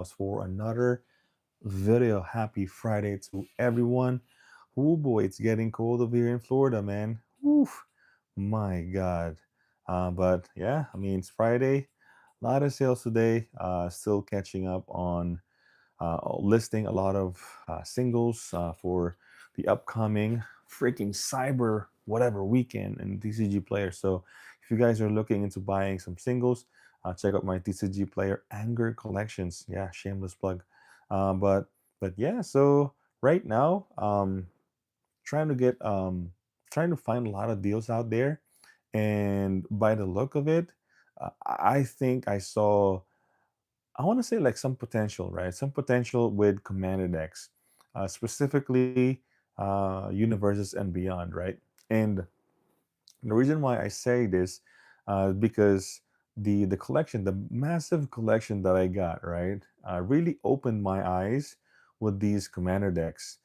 for another video. Happy Friday to everyone. Oh boy, it's getting cold over here in Florida, man. Oof, my God. But yeah, I mean, it's Friday. A lot of sales today. Still catching up on listing a lot of singles for the upcoming freaking cyber whatever weekend in TCG Player. So if you guys are looking into buying some singles, check out my TCG Player Anger collections. Yeah, shameless plug. Uh, but but yeah, so right now, trying to get trying to find a lot of deals out there, and by the look of it, I think I saw, I want to say like some potential, right? Some potential with Commander decks, specifically universes and beyond, right? And the reason why I say this, because the collection, the massive collection that I got, right, really opened my eyes with these Commander decks.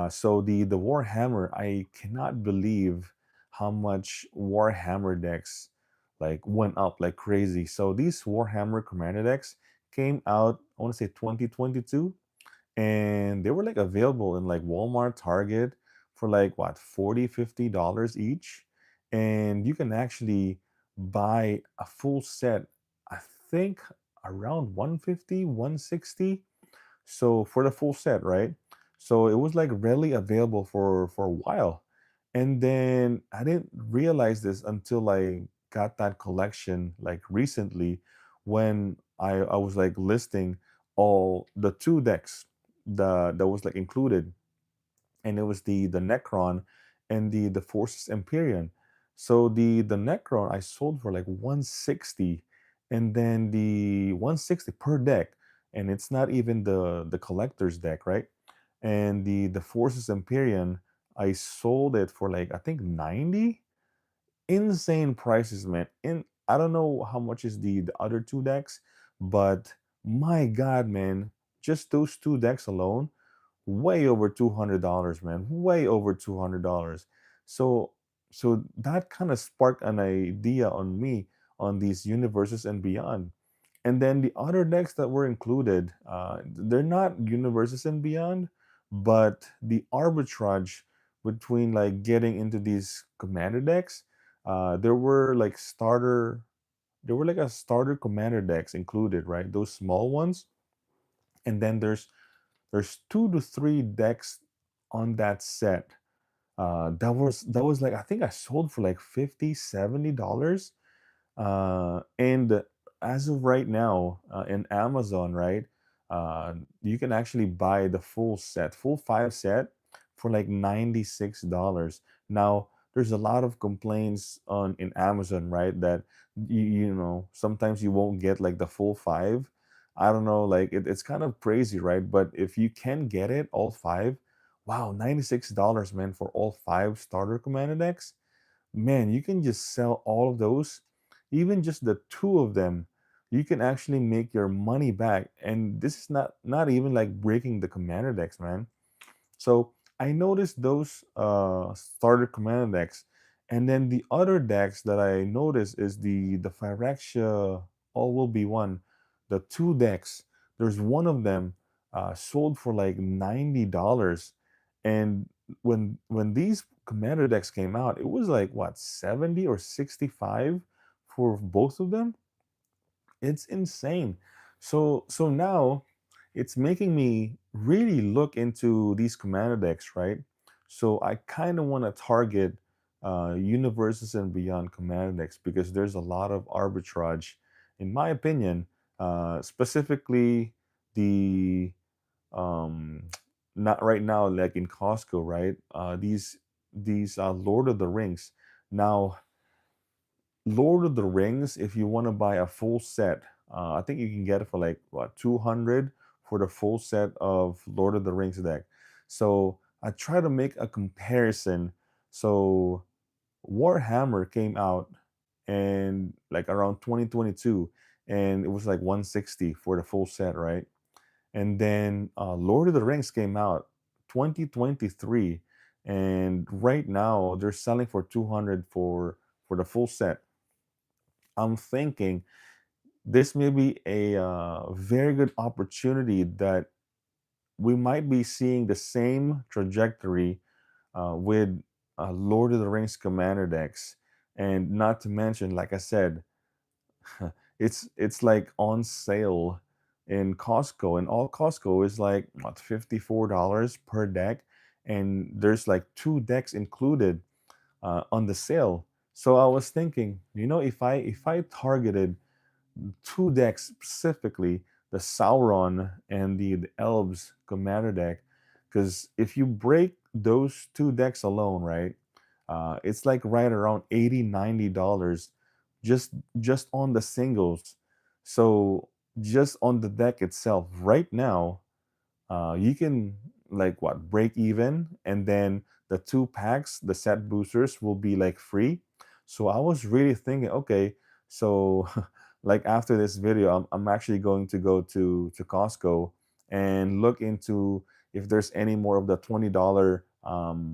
So the Warhammer, I cannot believe how much Warhammer decks like went up like crazy. So these Warhammer Commander decks came out, I want to say 2022, and they were like available in like Walmart, Target for like what, 40, $50 each. And you can actually buy a full set, I think around 150, 160. So for the full set, right? So it was like readily available for a while. And then I didn't realize this until I got that collection like recently, when I was like listing all the two decks that was like included, and it was the Necron and the Forces Empyrean. So the Necron I sold for like 160, and then the 160 per deck, and it's not even the collector's deck, right? And the Forces Empyrean, I sold it for like I think 90. Insane prices, man. In I don't know how much is the other two decks, but my God, man, just those two decks alone, way over $200, man. Way over $200. So so that kind of sparked an idea on me on these universes and beyond. And then the other decks that were included, they're not universes and beyond, but the arbitrage between like getting into these commander decks, there were like there were like a starter commander decks included, right? Those small ones. And then there's 2 to 3 decks on that set. That was like, I think I sold for like 50, $70. And as of right now, in Amazon, right, you can actually buy the full set, full 5 set for like $96. Now, there's a lot of complaints on in Amazon, right, that sometimes you won't get like the full five. I don't know, like it's kind of crazy, right? But if you can get it all five, wow, $96, man, for all 5 starter commander decks. Man, you can just sell all of those, even just the two of them. You can actually make your money back, and this is not even like breaking the commander decks, man. So I noticed those starter commander decks, and then the other decks that I noticed is the Phyrexia All Will Be One, the two decks. There's one of them sold for like $90, and when these commander decks came out, it was like what, 70 or 65 for both of them. It's insane. So now it's making me really look into these commander decks, right? So I kind of want to target universes and beyond commander decks, because there's a lot of arbitrage, in my opinion. Specifically, the um not right now, like in Costco, right? These Lord of the Rings. Now, Lord of the Rings, if you want to buy a full set, I think you can get it for like what, 200 for the full set of Lord of the Rings deck. So I try to make a comparison. So Warhammer came out and like around 2022, and it was like 160 for the full set, right? And then Lord of the Rings came out 2023, and right now they're selling for 200 for the full set. I'm thinking this may be a very good opportunity that we might be seeing the same trajectory with Lord of the Rings Commander decks, and not to mention, like I said, it's like on sale in Costco, and all Costco is like what, $54 per deck, and there's like two decks included on the sale. So I was thinking, if I targeted two decks specifically, the Sauron and the Elves Commander deck, because if you break those two decks alone, right, it's like right around 80, $90 just on the singles. So just on the deck itself right now, you can like what, break even, and then the two packs, the set boosters, will be like free. So I was really thinking, okay, so like after this video, I'm actually going to go to Costco and look into if there's any more of the $20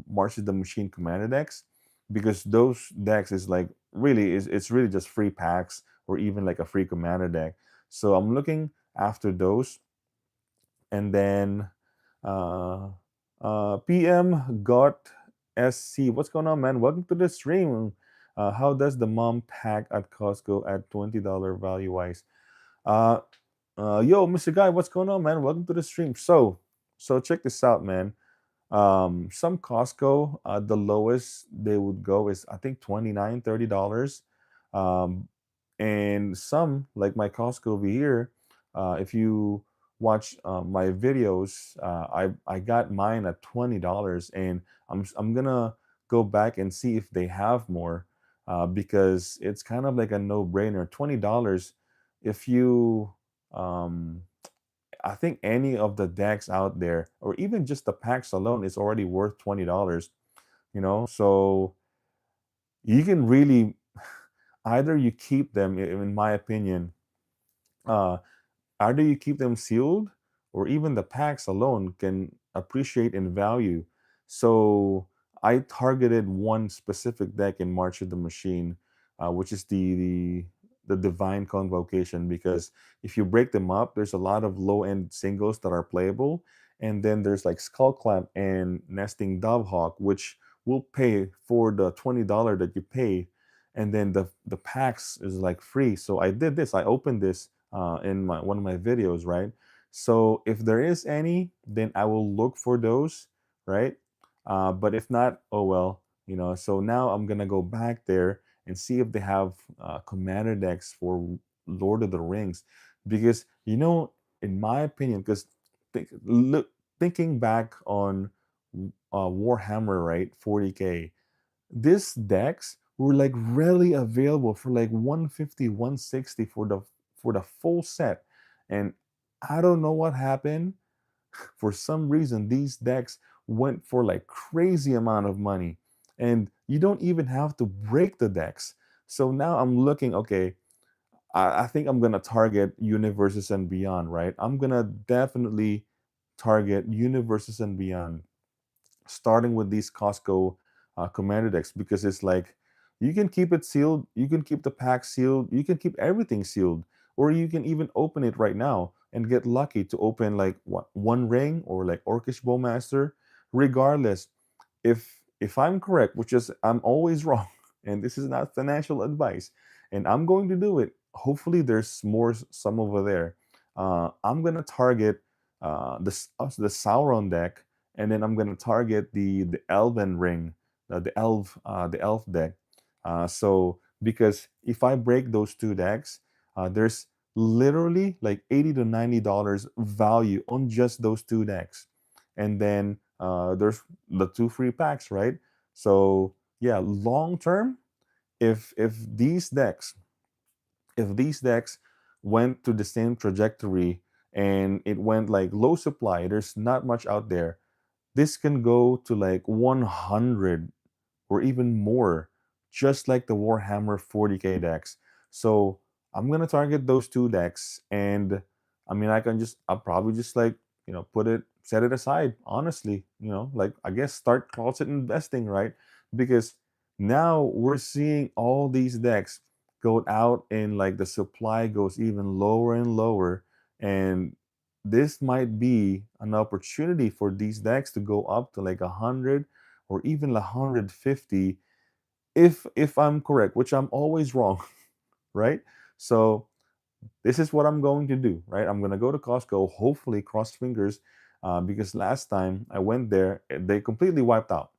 March of the Machine Commander decks, because those decks is like really is it's really just free packs or even like a free commander deck. So I'm looking after those. And then uh, PM got SC. What's going on, man? Welcome to the stream. How does the mom pack at Costco at $20 value wise? Uh, yo, Mr. Guy, what's going on, man? Welcome to the stream. So check this out, man. Some Costco, the lowest they would go is I think 29, $30. Um, and some like my Costco over here, if you watch my videos, I got mine at $20, and I'm gonna go back and see if they have more, because it's kind of like a no-brainer. $20, if you I think any of the decks out there, or even just the packs alone, is already worth $20. So you can really either you keep them, in my opinion, uh, either you keep them sealed, or even the packs alone can appreciate in value. So I targeted one specific deck in March of the Machine, which is the Divine Convocation, because if you break them up, there's a lot of low end singles that are playable, and then there's like Skullclamp and Nesting Dovehawk, which will pay for the $20 that you pay, and then the packs is like free. So I did this. I opened this in my one of my videos, right? So if there is any, then I will look for those, right? But if not, oh well, So now I'm gonna go back there and see if they have commander decks for Lord of the Rings, because in my opinion, because thinking back on Warhammer, right, 40K, these decks were like readily available for like 150, 160 for the full set. And I don't know what happened. For some reason, these decks went for like crazy amount of money. And you don't even have to break the decks. So now I'm looking, okay, I think I'm gonna target universes and beyond, right? I'm gonna definitely target universes and beyond, starting with these Costco commander decks, because it's like you can keep it sealed, you can keep the pack sealed, you can keep everything sealed, or you can even open it right now and get lucky to open like what, one ring or like Orcish Bowmaster. Regardless, if I'm correct, which is I'm always wrong, and this is not financial advice, and I'm going to do it. Hopefully, there's more some over there. I'm gonna target the Sauron deck, and then I'm gonna target the Elven ring, the elf deck. So because if I break those two decks, there's literally like $80 to $90 value on just those two decks, and then there's the two free packs, right? So yeah, long term, if these decks went to the same trajectory and it went like low supply, there's not much out there, this can go to like 100 or even more, just like the Warhammer 40K decks. So I'm gonna target those two decks, and I mean, I'll probably just like set it aside. Honestly, like I guess start closet investing, right? Because now we're seeing all these decks. go out and like the supply goes even lower and lower, and this might be an opportunity for these decks to go up to like 100 or even 150, if I'm correct, which I'm always wrong, right? So this is what I'm going to do, right? I'm going to go to Costco, hopefully, cross fingers, because last time I went there, they completely wiped out.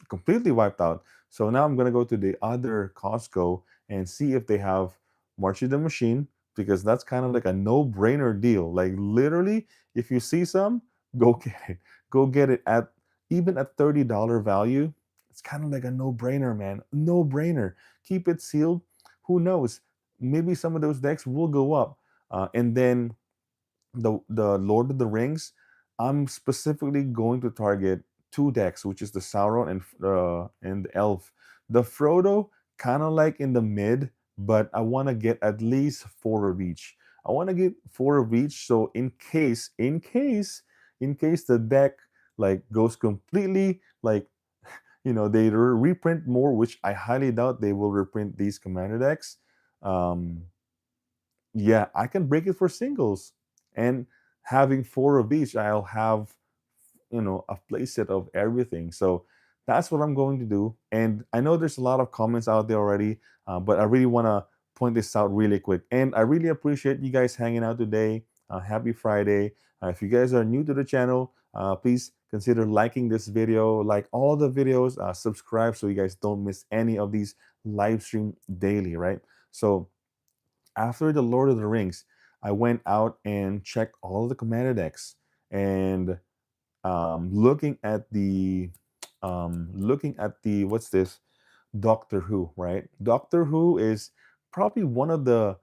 Completely wiped out. So now I'm going to go to the other Costco and see if they have March the Machine, because that's kind of like a no brainer deal. Like, literally, if you see some, go get it. Go get it at even at $30 value. It's kind of like a no brainer, man. No brainer. Keep it sealed. Who knows? Maybe some of those decks will go up. And then the Lord of the Rings, I'm specifically going to target two decks, which is the Sauron and the Elf. The Frodo, kind of like in the mid, but I want to get at least four of each. I want to get four of each, so in case the deck like goes completely like, they reprint more, which I highly doubt they will reprint these commander decks. Um, yeah, I can break it for singles. And having four of each, I'll have, a playset of everything. So that's what I'm going to do. And I know there's a lot of comments out there already, but I really want to point this out really quick. And I really appreciate you guys hanging out today. Happy Friday. If you guys are new to the channel, please consider liking this video, like all the videos, subscribe so you guys don't miss any of these live stream daily, right? So after the Lord of the Rings, I went out and checked all the commander decks, and looking at the what's this, Doctor Who, right? Doctor Who is probably one of the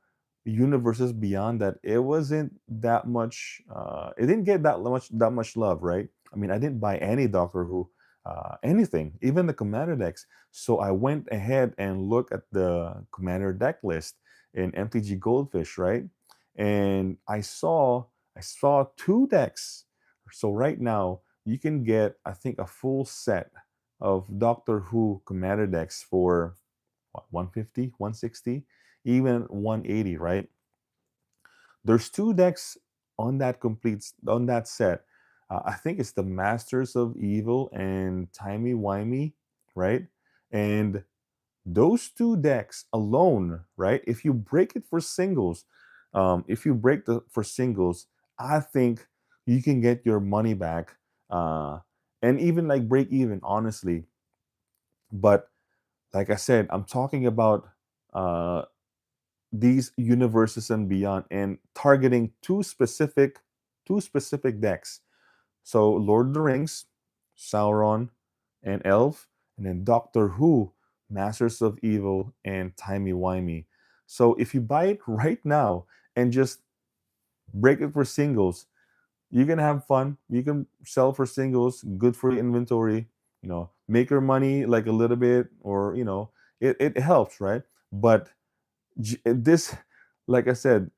universes beyond that it wasn't that much. It didn't get that much love, right? I mean, I didn't buy any Doctor Who, anything, even the commander decks. So I went ahead and looked at the commander deck list in MTG Goldfish, right? And I saw two decks. So right now you can get, I think, a full set of Doctor Who commander decks for what, 150, 160, even 180, right? There's two decks on that set. I think it's the Masters of Evil and Timey Wimey, right? And those two decks alone, right? If you break it for singles, if you break the for singles, I think you can get your money back, uh, and even like break even, honestly. But like I said, I'm talking about uh, these universes and beyond, and targeting two specific decks. So Lord of the Rings, Sauron, and Elf, and then Doctor Who, Masters of Evil, and Timey Wimey. So if you buy it right now and just break it for singles, you can have fun. You can sell for singles, good for your inventory, make your money like a little bit, or it helps, right? But this, like I said,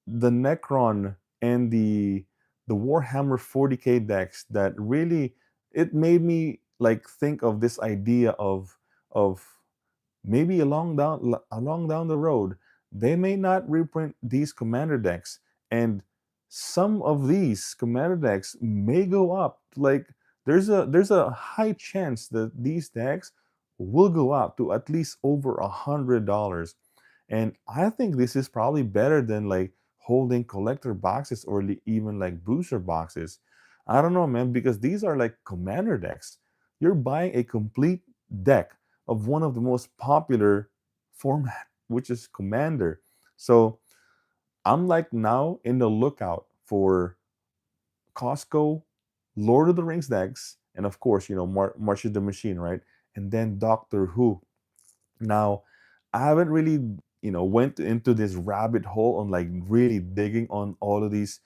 the Necron and the Warhammer 40K decks, that really, it made me like think of this idea of maybe along down the road, they may not reprint these commander decks, and some of these commander decks may go up. Like, there's a high chance that these decks will go up to at least over $100. And I think this is probably better than like holding collector boxes or even like booster boxes. I don't know, man, because these are like commander decks. You're buying a complete deck of one of the most popular format, which is commander. So I'm like now in the lookout for Costco, Lord of the Rings decks, and of course, March of the Machine, right? And then Doctor Who. Now, I haven't really, went into this rabbit hole on like really digging on all of these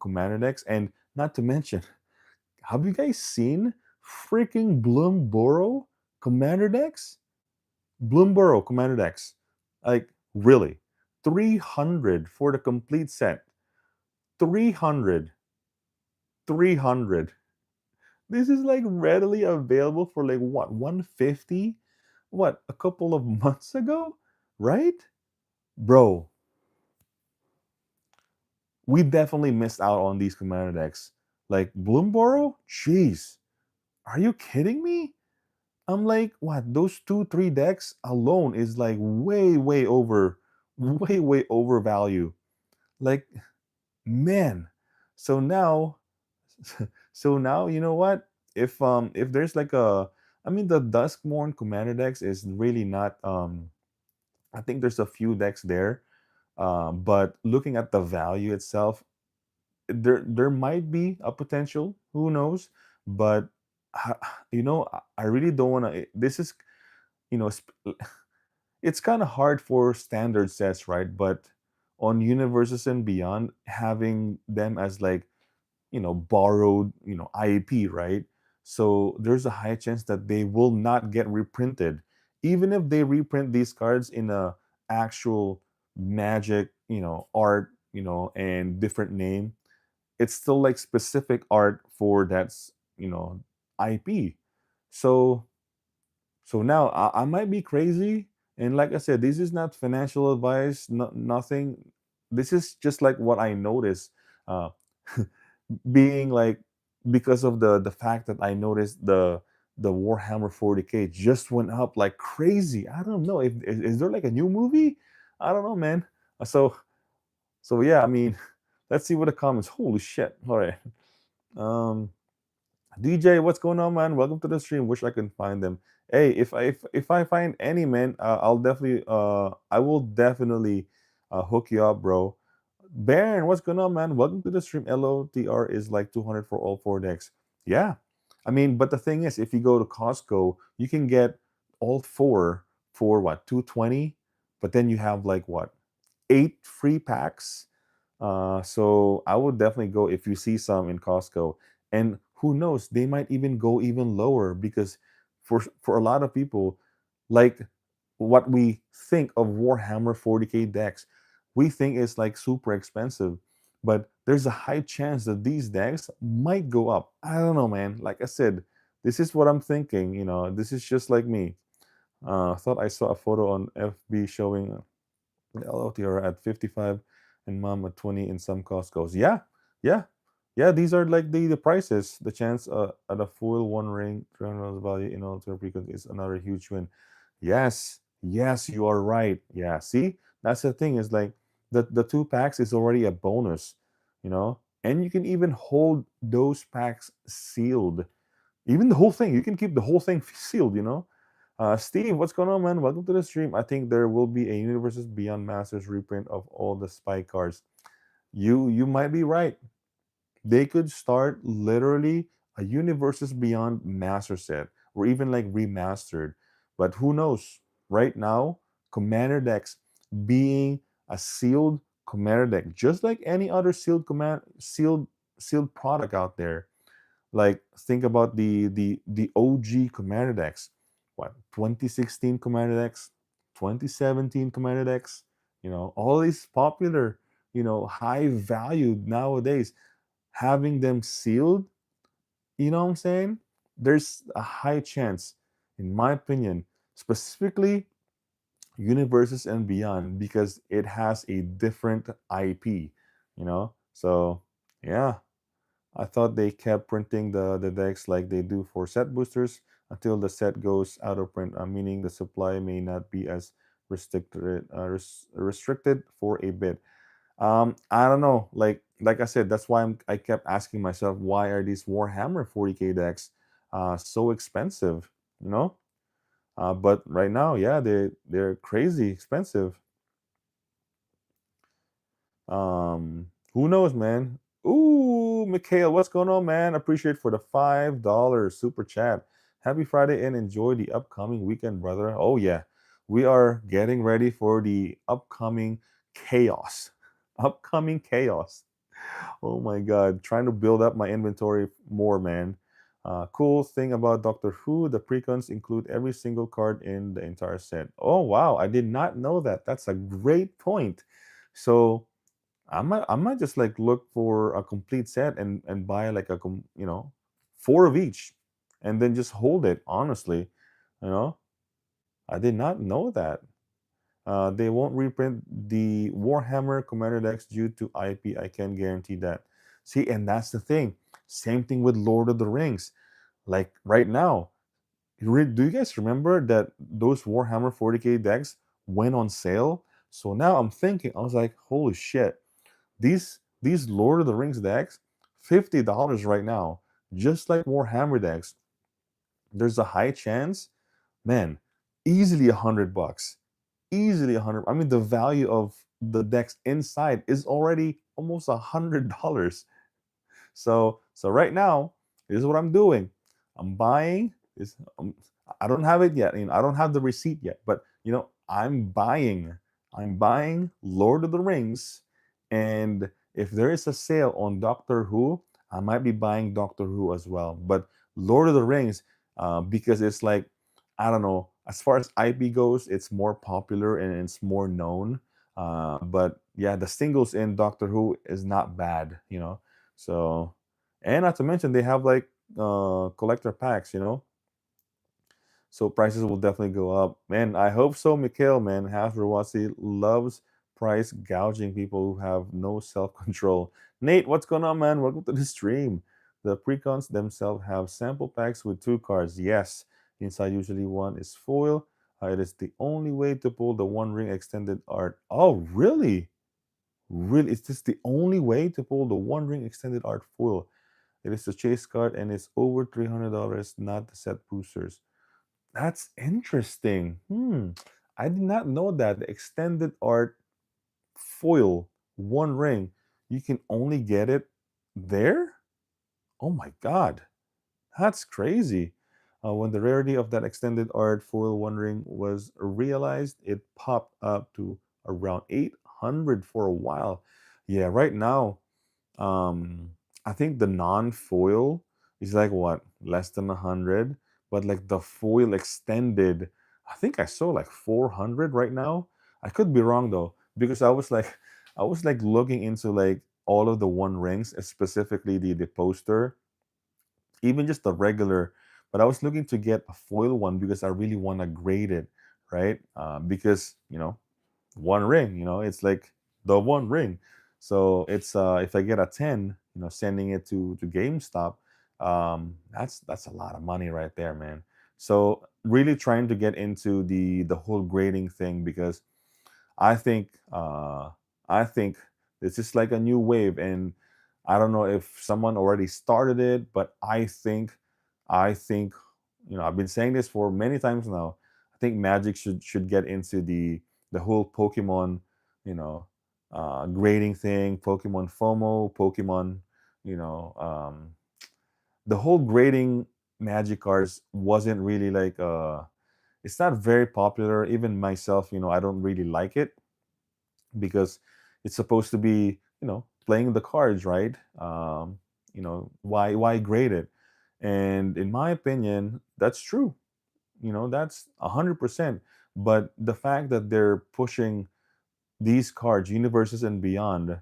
commander decks, and not to mention, have you guys seen freaking Bloomborough commander decks? Bloomborough commander decks, like, really, 300 for the complete set. 300, 300. This is like readily available for like what, 150? What, a couple of months ago, right? Bro, we definitely missed out on these commander decks. Like Bloomborough? Jeez. Are you kidding me? I'm like, what? Those two, three decks alone is like way over, way over value. Like, man. So now, so now, you know what? If there's like a, I mean, the Duskmourn commander decks is really not. I think there's a few decks there, but looking at the value itself, there might be a potential. Who knows? But I really don't want to. This is you know, it's kind of hard for standard sets, right? But on universes and beyond, having them as like borrowed IP, right? So there's a high chance that they will not get reprinted, even if they reprint these cards in a actual magic art and different name. It's still like specific art for that's IP. So now I might be crazy, and like I said, this is not financial advice, nothing. This is just like what I noticed, uh, being like because of the fact that I noticed the Warhammer 40K just went up like crazy. I don't know if is there like a new movie. I don't know, man. So yeah, I mean, let's see what the comments. Holy shit! All right. Um, DJ, what's going on, man? Welcome to the stream. Wish I could find them. Hey, if I find any, man, I will definitely hook you up, bro. Baron, what's going on, man? Welcome to the stream. LOTR is like 200 for all four decks. Yeah, I mean, but the thing is, if you go to Costco, you can get all four for what 220, but then you have like what 8 free packs. So I would definitely go if you see some in Costco. And who knows, they might even go even lower because for a lot of people, like what we think of Warhammer 40K decks, we think it's like super expensive. But there's a high chance that these decks might go up. I don't know, man. Like I said, this is what I'm thinking. This is just like me. I thought I saw a photo on FB showing the LOTR at 55 and mom at 20 in some Costco's. Yeah, yeah, yeah. These are like the prices. The chance at a full one ring, $300 value in Alter Precon is another huge win. Yes, yes, you are right. Yeah, see, that's the thing is like the two packs is already a bonus, and you can even hold those packs sealed. Even the whole thing, you can keep the whole thing sealed. Steve, what's going on, man? Welcome to the stream. I think there will be a Universes Beyond Masters reprint of all the spy cards. You might be right. They could start literally a Universes Beyond Master set, or even like remastered. But who knows? Right now, Commander decks being a sealed Commander deck, just like any other sealed product out there. Like think about the OG Commander decks. What 2016 Commander decks, 2017 Commander decks. All these popular, high valued nowadays. Having them sealed, you know what I'm saying? There's a high chance, in my opinion, specifically universes and beyond, because it has a different IP. So yeah, I thought they kept printing the decks like they do for set boosters until the set goes out of print, meaning the supply may not be as restricted for a bit. I don't know. Like I said, that's why I kept asking myself, why are these Warhammer 40K decks so expensive? You know. But right now, yeah, they're crazy expensive. Who knows, man? Ooh, Mikhail, what's going on, man? Appreciate for the $5 super chat. Happy Friday and enjoy the upcoming weekend, brother. Oh yeah, we are getting ready for the upcoming chaos. Upcoming chaos. Oh my god, trying to build up my inventory more, man. Cool thing about Doctor Who, the precons include every single card in the entire set. Oh wow, I did not know that. That's a great point. So I might just like look for a complete set and buy like four of each, and then just hold it. Honestly, you know, I did not know that. They won't reprint the Warhammer Commander decks due to IP. I can guarantee that. See, and that's the thing. Same thing with Lord of the Rings. Like right now, do you guys remember that those Warhammer 40K decks went on sale? So now I'm thinking, I was like, holy shit, these Lord of the Rings decks, $50 right now, just like Warhammer decks. There's a high chance, man, easily $100, easily 100. I mean, the value of the decks inside is already almost $100. So right now, this is what I'm doing. I'm buying this. I don't have it yet. I don't have the receipt yet, but I'm buying. I'm buying Lord of the Rings, and if there is a sale on Doctor Who, I might be buying Doctor Who as well. But Lord of the Rings, because it's like, I don't know. As far as IP goes, it's more popular and it's more known. But yeah, the singles in Doctor Who is not bad. So, and not to mention they have like collector packs. So prices will definitely go up. Man, I hope so, Mikhail, man. Hasbro loves price gouging people who have no self-control. Nate, what's going on, man? Welcome to the stream. The precons themselves have sample packs with 2 cards. Yes, inside usually one is foil. It is the only way to pull the One Ring extended art. Oh, really? Really? Is this the only way to pull the One Ring extended art foil? It is the chase card and it's over $300, not the set boosters. That's interesting. I did not know that the extended art foil One Ring, you can only get it there? Oh my god. That's crazy. When the rarity of that extended art foil One Ring was realized, it popped up to around 800 for a while. Yeah, right now, um, I think the non-foil is like what, less than 100, but like the foil extended, I think I saw like 400 right now. I could be wrong though, because I was like looking into like all of the One Rings, specifically the poster, even just the regular. But I was looking to get a foil one because I really want to grade it, right? Because One Ring, it's like the One Ring. So it's if I get a 10, sending it to GameStop, that's a lot of money right there, man. So really trying to get into the whole grading thing, because I think I think this is like a new wave, and I don't know if someone already started it, but I think I've been saying this for many times now. I think Magic should get into the whole Pokemon, you know, grading thing, Pokemon FOMO, Pokemon, you know, um, the whole grading Magic cards wasn't really like it's not very popular. Even myself, I don't really like it because it's supposed to be playing the cards, right? Why grade it? And in my opinion, that's true. That's 100%. But the fact that they're pushing these cards, universes and beyond,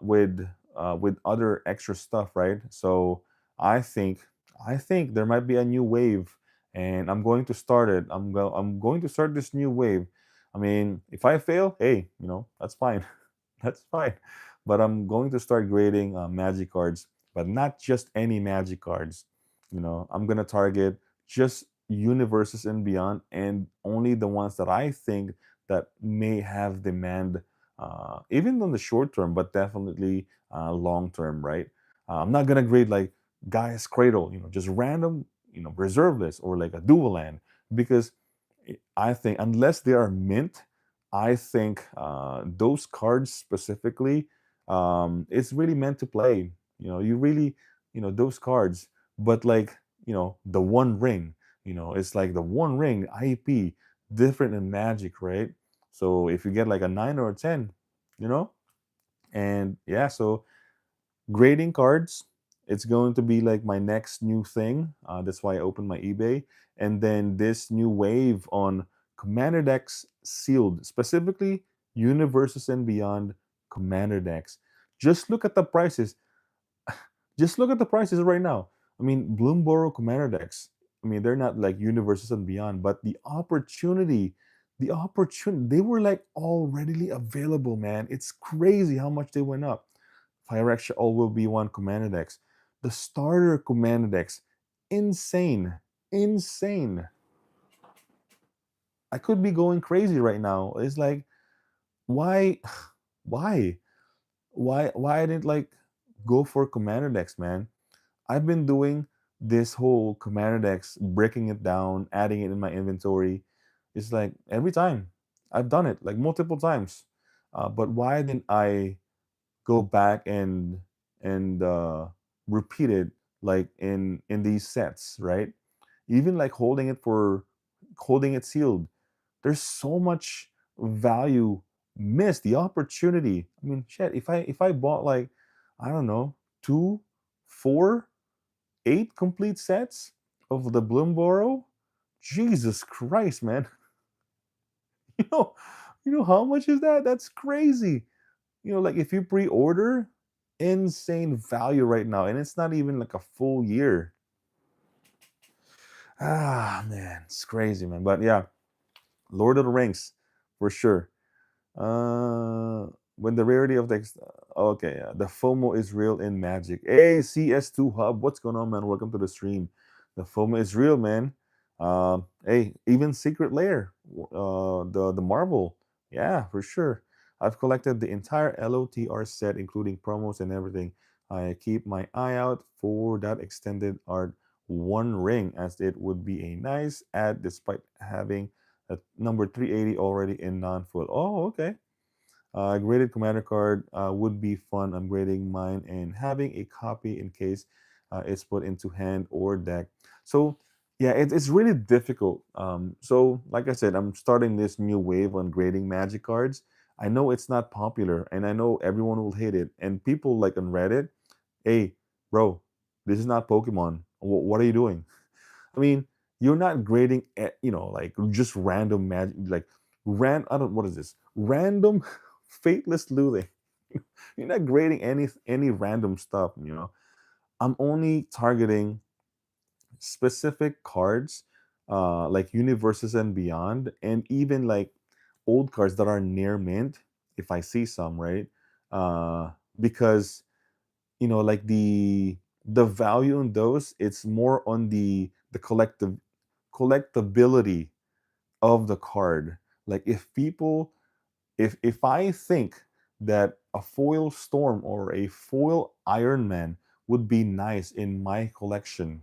with other extra stuff, right? So I think I think there might be a new wave, and I'm going to start it. I'm going to start this new wave. I mean, if I fail, hey, that's fine. That's fine. But I'm going to start grading magic cards, but not just any magic cards. I'm gonna target just universes and beyond, and only the ones that I think that may have demand, even on the short term, but definitely long term, right? I'm not gonna grade like Gaia's Cradle, just random, reserve list, or like a dual land, because I think unless they are mint, I think those cards specifically, it's really meant to play. You really, those cards, but like, the One Ring, it's like the One Ring IP, different in Magic, right? So if you get like a 9 or a 10, you know, and yeah, so grading cards, it's going to be like my next new thing. That's why I opened my eBay. And then this new wave on commander decks sealed, specifically universes and beyond commander decks. Just look at the prices. Just look at the prices right now. I mean, Bloomborough commander decks, I mean, they're not like universes and beyond, but the opportunity The opportunity, they were like all readily available, man. It's crazy how much they went up. Fire Extra All will be one commander decks. The starter commander decks, insane, insane. I could be going crazy right now. It's like, why, why, why I didn't like go for commander decks, man? I've been doing this whole commander decks, breaking it down, adding it in my inventory. It's like every time I've done it like multiple times. But why didn't I go back and repeat it like in these sets, right? Even like holding it sealed. There's so much value missed. The opportunity. I mean, shit. If I bought like, I don't know, two, four, eight complete sets of the Bloomborough, Jesus Christ, man. You know, you know how much is that? That's crazy. Like if you pre-order, insane value right now, and it's not even like a full year. Ah, man, it's crazy, man. But yeah, Lord of the Rings, for sure. Uh, when the rarity of the okay, yeah, the FOMO is real in Magic. Hey, CS2 Hub, what's going on, man? Welcome to the stream. The FOMO is real, man. Hey, even Secret Lair, the Marvel, yeah, for sure. I've collected the entire LOTR set, including promos and everything. I keep my eye out for that extended art One Ring, as it would be a nice ad despite having number 380 already in non-full. Oh, okay. Graded commander card would be fun. I'm grading mine and having a copy in case it's put into hand or deck. So yeah, it's really difficult. So like I said, I'm starting this new wave on grading Magic cards. I know it's not popular, and I know everyone will hate it. And people like on Reddit, hey, bro, this is not Pokemon. What are you doing? I mean, you're not grading, like just random magic, like I don't, what is this? Random fateless looting. You're not grading any random stuff. I'm only targeting specific cards, like universes and beyond, and even like old cards that are near mint, if I see some, right? Because like the value in those, it's more on the collectability of the card. Like if I think that a foil Storm or a foil Iron Man would be nice in my collection,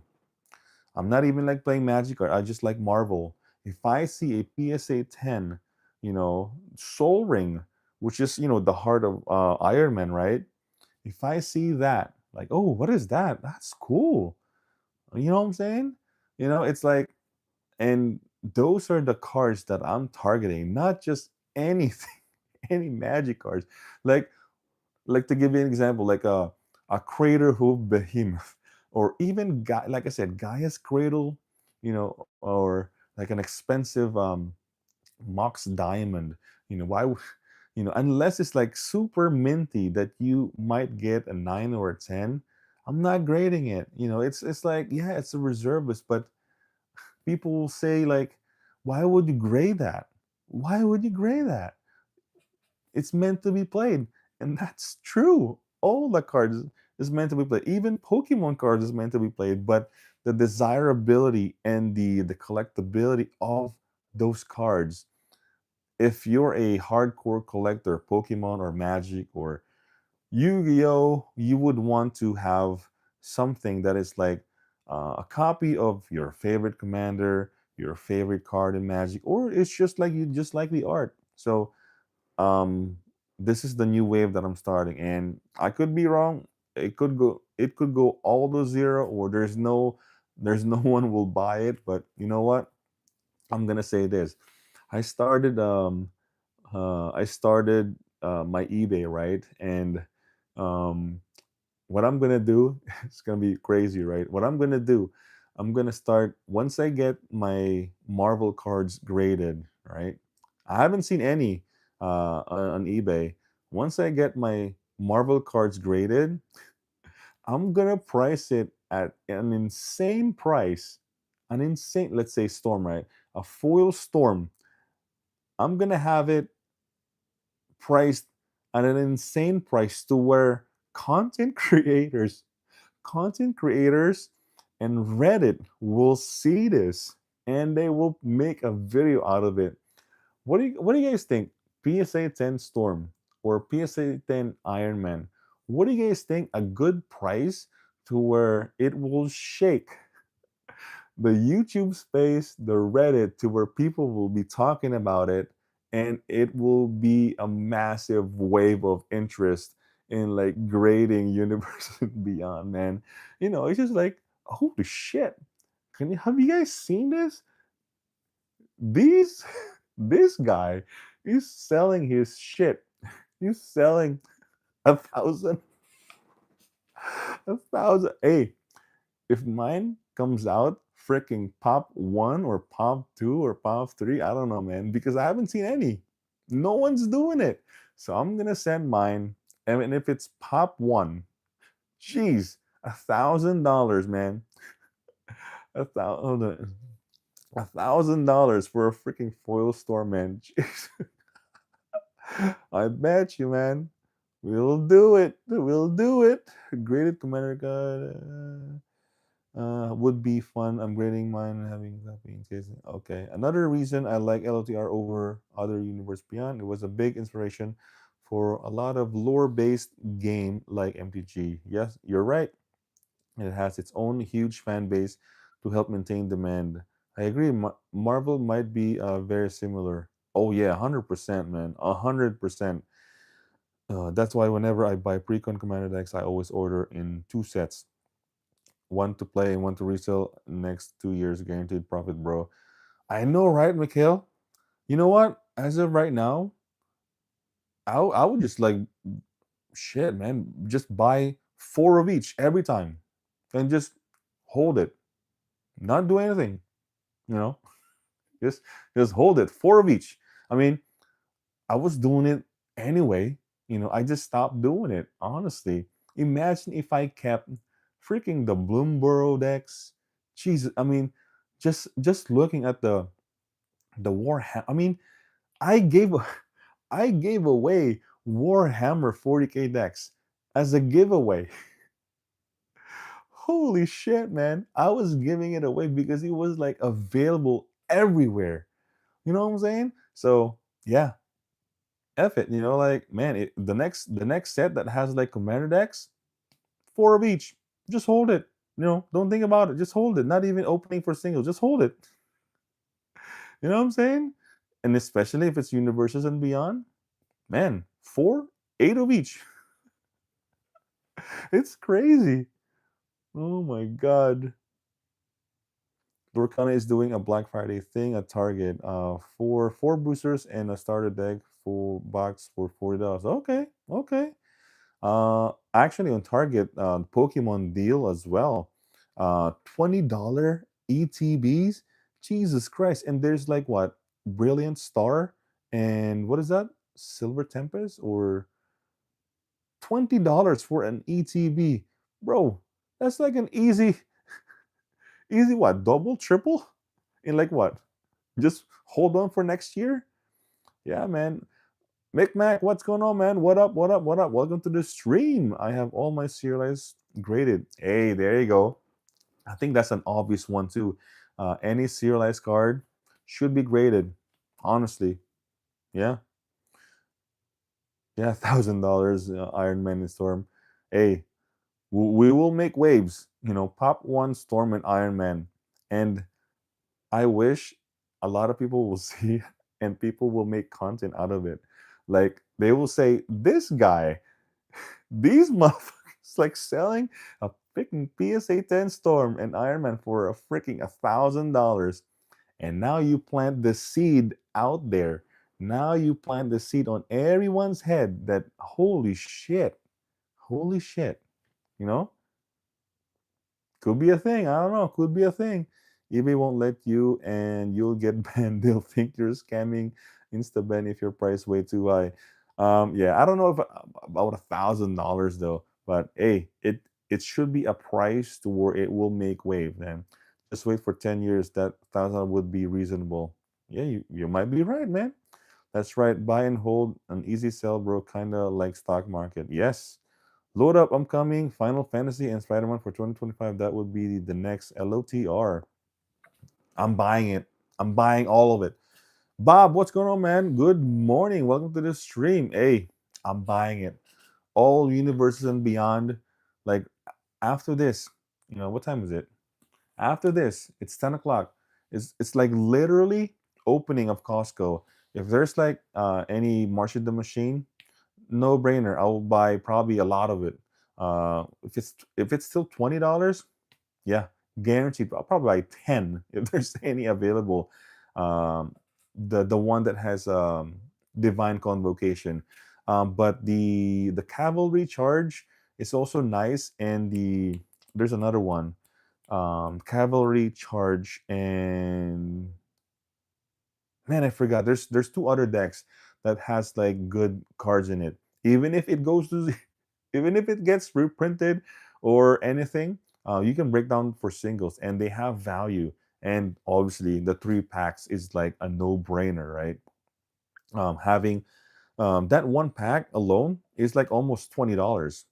I'm not even like playing Magic card. I just like Marvel. If I see a PSA 10, Soul Ring, which is the heart of Iron Man, right? If I see that, like, oh, what is that? That's cool. You know what I'm saying? It's like, and those are the cards that I'm targeting, not just anything, any Magic cards. Like, to give you an example, like a Crater Hoof Behemoth, or even like I said, Gaia's Cradle, or like an expensive Mox Diamond. Why? Unless it's like super minty that you might get a 9 or a 10. I'm not grading it. It's like, yeah, it's a reservist, but people will say like, why would you grade that? Why would you grade that? It's meant to be played, and that's true. All the cards is meant to be played. Even Pokemon cards is meant to be played, but the desirability and the collectability of those cards, if you're a hardcore collector, Pokemon or Magic or Yu-Gi-Oh, you would want to have something that is like a copy of your favorite commander, your favorite card in Magic, or it's just like you just like the art. So um, this is the new wave that I'm starting, and I could be wrong. It could go all to zero, or there's no one will buy it. But you know what? I'm gonna say this. I started my eBay, right? And um what I'm gonna do, it's gonna be crazy, right? What I'm gonna do, I'm gonna start once I get my Marvel cards graded, right? I haven't seen any on eBay. Once I get my Marvel cards graded, I'm gonna price it at an insane price, let's say Storm, right? A foil Storm, I'm gonna have it priced at an insane price to where content creators, content creators, and Reddit will see this and they will make a video out of it. What do you guys think? PSA 10 Storm or PSA 10 Iron Man. What do you guys think a good price to where it will shake the YouTube space, the Reddit, to where people will be talking about it, and it will be a massive wave of interest in like grading universe and beyond, man. It's just like, holy shit. Have you guys seen this? These this guy is selling his shit. He's selling 1,000, 1,000. Hey, if mine comes out freaking pop one or pop two or pop three, I don't know, man, because I haven't seen any. No one's doing it. So I'm gonna send mine. And if it's pop one, jeez, $1,000, man. $1,000 for a freaking foil store, man. Jeez. I bet you, man. We'll do it. We'll do it. Graded Commander God. Would be fun. I'm grading mine and having copy in case. Okay. Another reason I like LOTR over other Universe Beyond, it was a big inspiration for a lot of lore-based game like MTG. Yes, you're right. It has its own huge fan base to help maintain demand. I agree. Marvel might be very similar. Oh yeah, 100%, man. 100%. That's why whenever I buy pre-con Commander decks, I always order in two sets, one to play and one to resell. Next 2 years guaranteed profit, bro. I know, right, Mikhail? You know what? As of right now, I would just like shit, man. Just buy four of each every time, and just hold it, not do anything. You know, just just hold it, four of each. I mean, I was doing it anyway. I just stopped doing it. Honestly, imagine if I kept freaking the Bloomborough decks. Jesus, I mean, just looking at the Warhammer. I mean, I gave I gave away Warhammer 40K decks as a giveaway. Holy shit, man! I was giving it away because it was like available everywhere. You know what I'm saying? So yeah, F it. Like, man, the next set that has like commander decks, four of each. Just hold it. Don't think about it. Just hold it. Not even opening for singles. Just hold it. You know what I'm saying? And especially if it's universes and beyond, man, four, eight of each. It's crazy. Oh my god. Lorcana is doing a Black Friday thing at Target. For four boosters and a starter deck full box for $40. Okay, okay. Actually on Target, Pokemon deal as well. $20 ETBs. Jesus Christ! And there's like what? Brilliant Star and what is that? Silver Tempest or $20 for an ETB, bro. That's like an easy what? Double, triple, in like what? Just hold on for next year. Yeah, man. Micmac, what's going on, man? What up? What up? What up? Welcome to the stream. I have all my serialized graded. Hey, there you go. I think that's an obvious one too. Any serialized card should be graded. Honestly, yeah, yeah. $1,000 Iron Man and Storm. Hey, we will make waves. Pop one Storm and Iron Man, and I wish a lot of people will see and people will make content out of it. Like they will say, this guy, these motherfuckers, like selling a freaking PSA 10 Storm and Iron Man for a freaking $1,000. And now you plant the seed out there. Now you plant the seed on everyone's head that holy shit, you know? Could be a thing. I don't know. Could be a thing. eBay won't let you, and you'll get banned. They'll think you're scamming InstaBan if your price way too high. Yeah, I don't know if about $1,000 though, but hey, it should be a price to where it will make wave. Then just wait for 10 years. That 1,000 would be reasonable. Yeah, you might be right, man. That's right. Buy and hold, an easy sell, bro. Kinda like stock market. Yes. Load up, I'm coming. Final Fantasy and Spider-Man for 2025. That would be the next LOTR. I'm buying it. I'm buying all of it. Bob, what's going on, man? Good morning. Welcome to the stream. Hey, I'm buying it. All universes and beyond. Like after this, what time is it? After this, it's 10 o'clock. It's like literally opening of Costco. If there's like any Martian the Machine, no brainer. I'll buy probably a lot of it. If it's still $20, yeah, guaranteed. I'll probably buy 10 if there's any available. Um, the one that has divine convocation, but the cavalry charge is also nice, and there's another one, cavalry charge, and man, I forgot. There's two other decks that has like good cards in it. Even if it goes to even if it gets reprinted or anything, you can break down for singles, and they have value. And obviously, the three packs is like a no brainer, right? Having that one pack alone is like almost $20.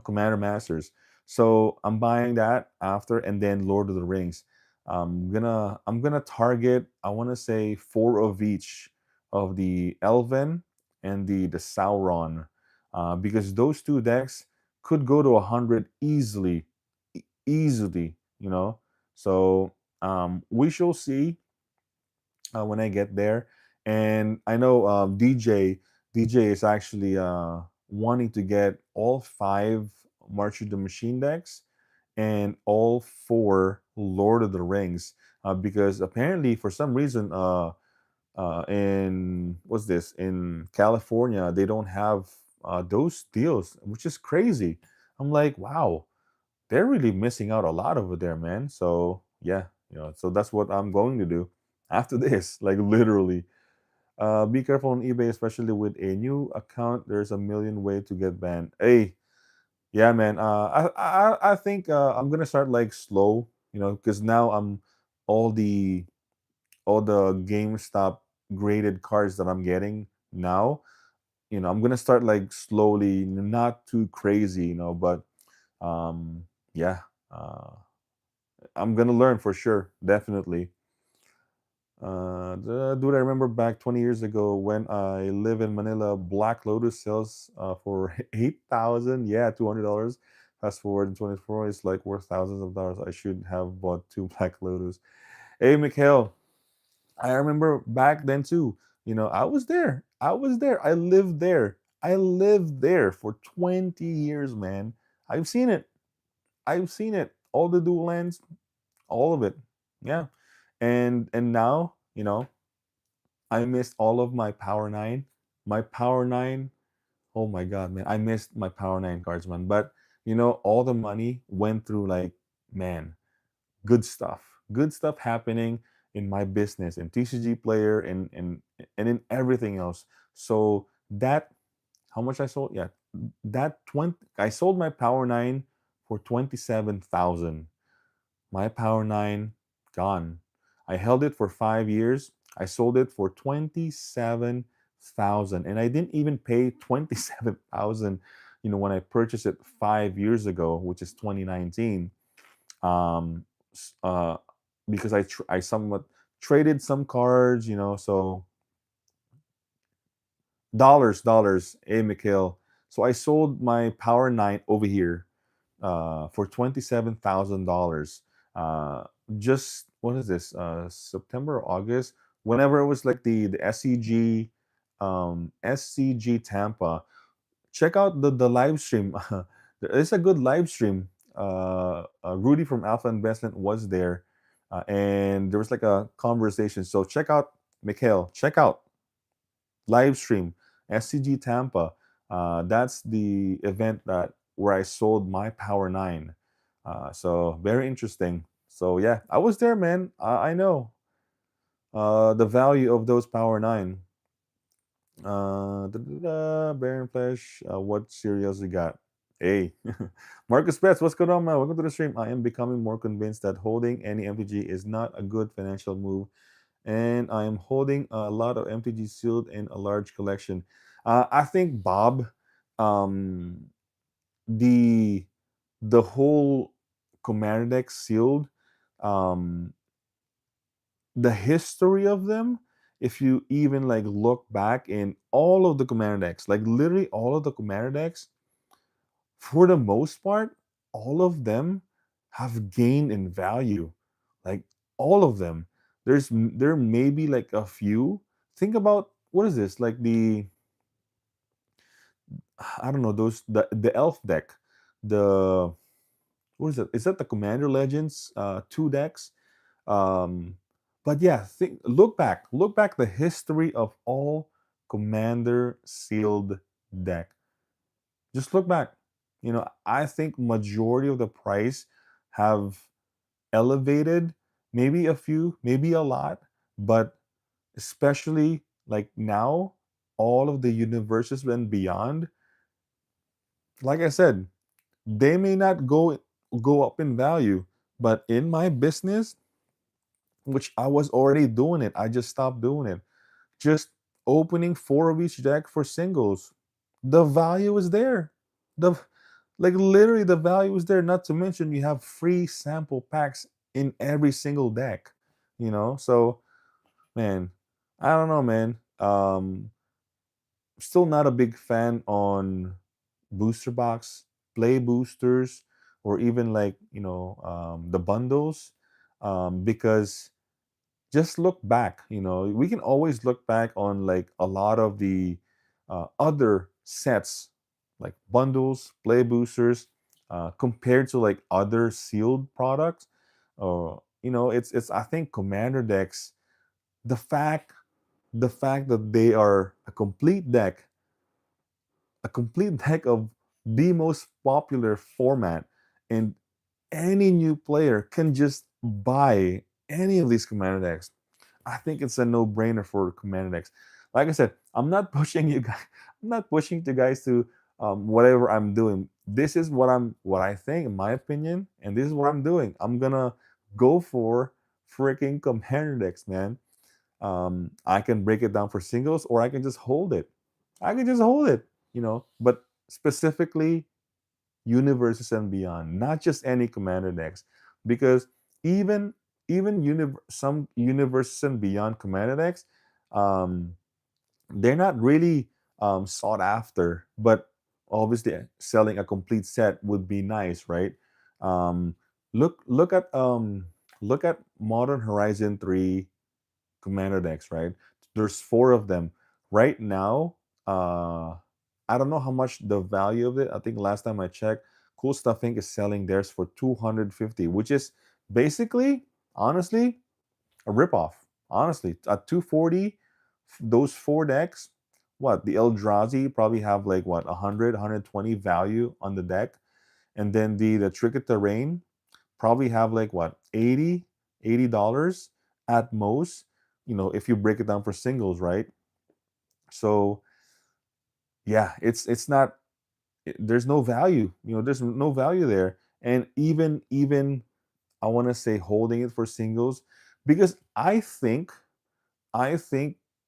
Commander Masters. So I'm buying that after, and then Lord of the Rings. I'm gonna target. I want to say four of each of the Elven and the Sauron, because those two decks could go to 100 easily, easily. So we shall see when I get there. And I know DJ is actually wanting to get all five March of the Machine decks and all four Lord of the Rings, because apparently for some reason, in what's this in California, they don't have those deals, which is crazy. I'm like, wow, they're really missing out a lot over there, man. So yeah, so that's what I'm going to do after this, like literally. Be careful on eBay, especially with a new account. There's a million way to get banned. Hey, yeah, man. I think I'm gonna start like slow, because now all the GameStop graded cards that I'm getting now. I'm gonna start like slowly, not too crazy, but yeah. Uh, I'm gonna learn for sure, definitely. Dude, I remember back 20 years ago when I live in Manila, Black Lotus sells for 8,000. Yeah, $200. Fast forward in 24, it's like worth thousands of dollars. I should have bought two Black Lotus. Hey, Mikhail, I remember back then too. I was there. I was there. I lived there. I lived there for 20 years, man. I've seen it. I've seen it. All the dual lands, all of it. Yeah. And now, I missed all of my Power 9. My Power 9, oh my god, man. I missed my Power 9 cards, man. But all the money went through, like, man, good stuff. Good stuff happening in my business, in Tcgplayer, and in everything else. So that, how much I sold? Yeah. That 20 I sold my Power 9 for 27,000. My Power 9 gone. I held it for 5 years. I sold it for 27,000, and I didn't even pay 27,000. When I purchased it 5 years ago, which is 2019. Um, because I somewhat traded some cards. So dollars, Mikhail. So I sold my Power 9 over here for $27,000. Uh, just what is this? September or August? Whenever it was like the SCG Tampa. Check out the live stream. There is a good live stream. Rudy from Alpha Investment was there, and there was like a conversation. So check out Mikhail. Check out live stream SCG Tampa. That's the event that where I sold my Power 9. So very interesting. So yeah, I was there, man. I know the value of those Power 9. Baron Flesh. What cereals you got? Hey, Marcus Betts, what's going on, man? Welcome to the stream. I am becoming more convinced that holding any MTG is not a good financial move, and I am holding a lot of MTG sealed in a large collection. I think Bob, um, the the whole Commander deck sealed, um, the history of them. If you even like look back in all of the Commander decks, like literally all of the Commander decks, for the most part, all of them have gained in value. Like all of them. There may be like a few. Think about what is this? Like the I don't know, those the elf deck. The what is it? Is that the Commander Legends two decks? Um but yeah, look back the history of all Commander sealed deck. Just look back. I think majority of the price have elevated, maybe a few, maybe a lot, but especially like now, all of the universes and beyond, like I said, they may not go up in value, but in my business, which I was already doing it, I just stopped doing it. Just opening four of each deck for singles, the value is there. The like literally the value is there. Not to mention you have free sample packs in every single deck. So man, I don't know, man. Still not a big fan on booster box, play boosters, or even like the bundles, because just look back. We can always look back on like a lot of the other sets, like bundles, play boosters, compared to like other sealed products. It's I think Commander decks, the fact that they are a complete deck of the most popular format, and any new player can just buy any of these Commander decks. I think it's a no-brainer for Commander decks. Like I said, I'm not pushing you guys. I'm not pushing you guys to whatever I'm doing. This is what I think, in my opinion, and this is what I'm doing. I'm gonna go for freaking Commander decks, man. I can break it down for singles, or I can just hold it. I can just hold it, but specifically universes and beyond, not just any Commander decks, because even some universes and beyond Commander decks, um, they're not really sought after, but obviously selling a complete set would be nice, right? Um, look at Modern Horizon 3 Commander decks, right? There's four of them right now. I don't know how much the value of it. I think last time I checked, Cool Stuff Inc. is selling theirs for 250, which is basically, honestly, a ripoff. Honestly, at 240, those four decks, what the Eldrazi probably have like what 100, 120 value on the deck, and then the Trick of Terrain probably have like what 80 dollars at most, if you break it down for singles, right? So yeah, it's not, there's no value, there's no value there. And even I want to say holding it for singles, because I think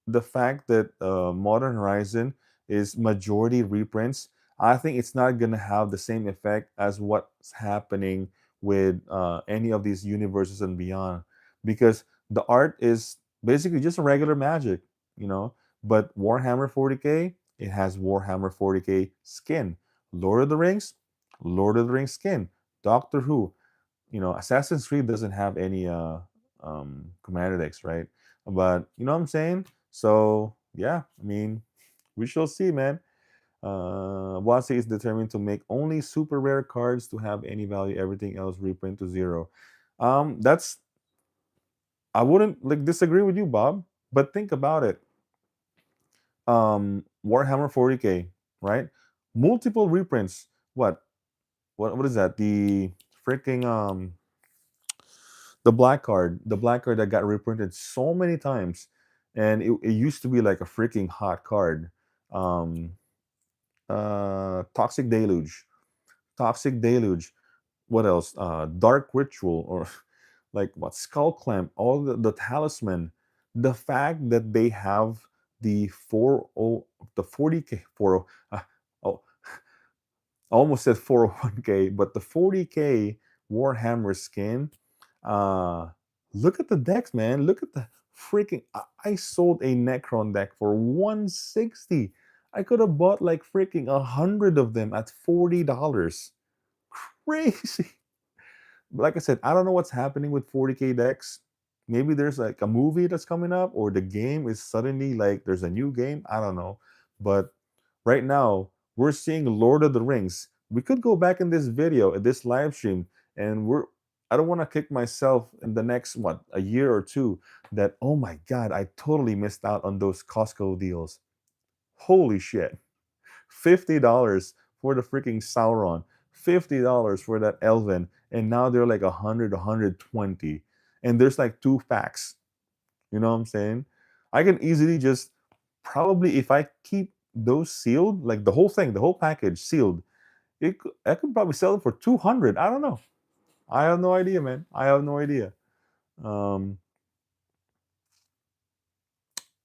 the fact that Modern Horizon is majority reprints, I think it's not gonna have the same effect as what's happening with any of these universes and beyond, because the art is basically just a regular Magic, you know. But Warhammer 40k, it has Warhammer 40k skin. Lord of the Rings, Lord of the Rings skin. Doctor Who, Assassin's Creed doesn't have any commander decks, right? But you know what I'm saying? So yeah, I mean, we shall see, man. Wasi is determined to make only super rare cards to have any value, everything else reprint to zero. That's, I wouldn't like disagree with you, Bob, but think about it. Warhammer 40k, right? Multiple reprints. What is that? The freaking the black card that got reprinted so many times, and it used to be like a freaking hot card. Um, Toxic Deluge, Toxic Deluge. What else? Dark Ritual, or like what, Skull Clamp. All the talisman. the fact that they have the 40 the 40K 40 oh, I almost said 401k, but the 40K Warhammer skin. Uh, Look at the decks, man. Look at the freaking. I sold a Necron deck for 160. I could have bought like freaking 100 of them at $40. Crazy. Like I said, I don't know what's happening with 40K decks. Maybe there's like a movie that's coming up, or the game is suddenly like there's a new game. I don't know. But right now, we're seeing Lord of the Rings. We could go back in this video, in this live stream, and I don't want to kick myself in the next, what, a year or two, that, oh my God, I totally missed out on those Costco deals. Holy shit. $50 for the freaking Sauron, $50 for that Elven, and now they're like 100, 120. And there's like two packs. You know what I'm saying? I can easily just probably, if I keep those sealed, like the whole thing, the whole package sealed, I could probably sell it for 200. I don't know. I have no idea, man. I have no idea. Um,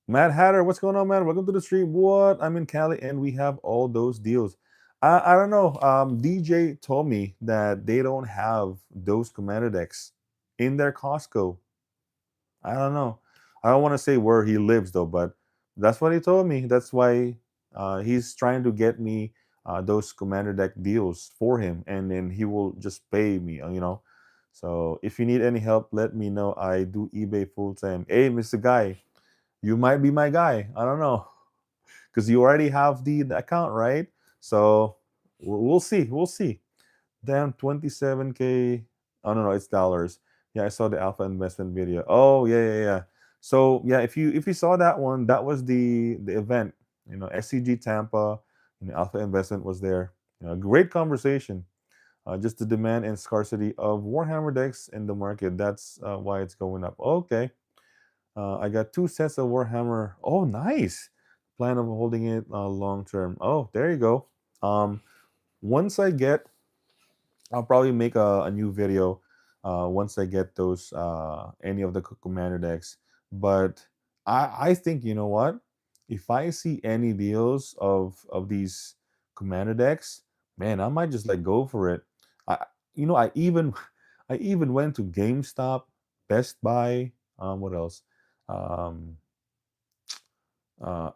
Matt Hatter, what's going on, man? Welcome to the stream. What? I'm in Cali and we have all those deals. I don't know. DJ told me that they don't have those commander decks in their Costco. I don't know. I don't want to say where he lives though, but that's what he told me. That's why he's trying to get me those commander deck deals for him, and then he will just pay me. So if you need any help, let me know. I do eBay full time. Hey, Mr. Guy, you might be my guy. I don't know because you already have the account, right? So we'll see. We'll see. Damn, 27K. Oh no, no, it's dollars. Yeah, I saw the alpha investment video. Oh yeah, yeah, yeah. So yeah, if you saw that one, that was the event. SCG Tampa, Alpha Investment was there. Great conversation. Just the demand and scarcity of Warhammer decks in the market. That's why it's going up. Okay. I got two sets of Warhammer. Oh, nice. Plan of holding it long term. Oh, there you go. Once I get I'll probably make a new video once I get those any of the commander decks. But I think, you know what? If I see any deals of these commander decks, man, I might just like go for it. I I even I even went to GameStop, Best Buy, what else? Um,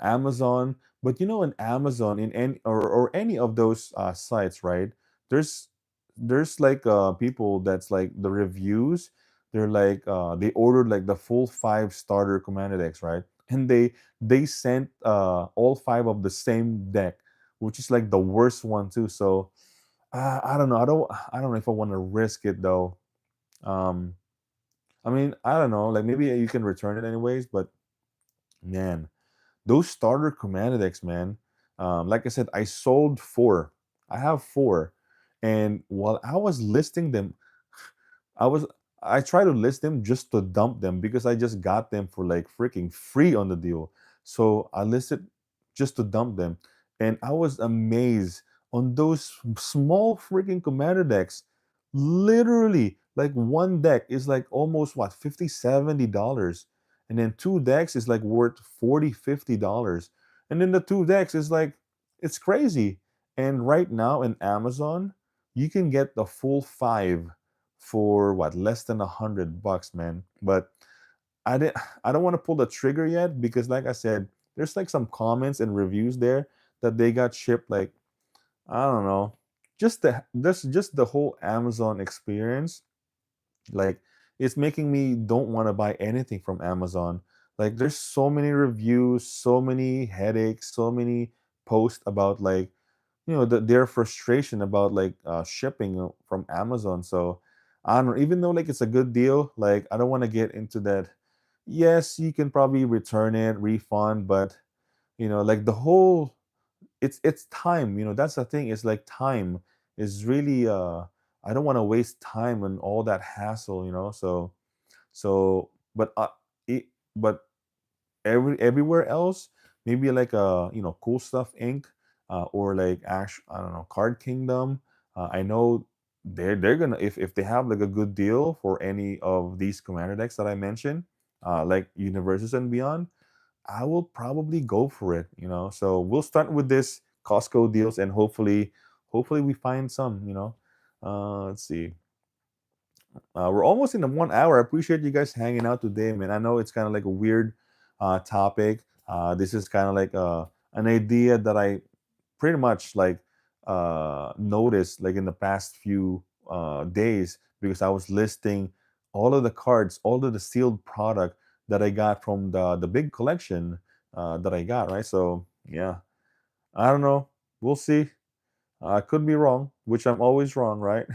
Amazon. But in Amazon, in any or any of those sites, right? There's there's like people that's like the reviews. They're like they ordered like the full five starter commander decks, right? And they sent all five of the same deck, which is like the worst one too. So I don't know. I don't know if I want to risk it though. Um, I mean, I don't know. Like maybe you can return it anyways, but man, those starter commander decks, man. Like I said, I sold four. I have four, and while I was listing them, I was I try to list them just to dump them because I just got them for like freaking free on the deal. So I listed just to dump them, and I was amazed on those small freaking commander decks. Literally, like one deck is like almost what 50 $70, and then two decks is like worth 40 $50, and then the two decks is like it's crazy. And right now in Amazon, you can get the full five for what less than $100, man. But I didn't. I don't want to pull the trigger yet because, like I said, there's like some comments and reviews there that they got shipped. Like I don't know, just the whole Amazon experience. Like it's making me don't want to buy anything from Amazon. Like there's so many reviews, so many headaches, so many posts about like their frustration about like shipping from Amazon. So I don't know, even though like it's a good deal, like I don't want to get into that. Yes, you can probably return it, refund, but like the whole it's time. That's the thing. It's like time is really I don't want to waste time and all that hassle. But but everywhere else, maybe like Cool Stuff Inc. Or like Ash, I don't know, Card Kingdom. I know they're gonna if they have like a good deal for any of these commander decks that I mentioned, like Universes and Beyond, I will probably go for it. So we'll start with this Costco deals, and hopefully we find some. Let's see. We're almost in the 1 hour. I appreciate you guys hanging out today, man. I know it's kind of like a weird topic. This is kind of like an idea that I pretty much like noticed like in the past few days, because I was listing all of the cards, all of the sealed product that I got from the big collection that I got, right? So yeah, I don't know. We'll see. I could be wrong, which I'm always wrong, right?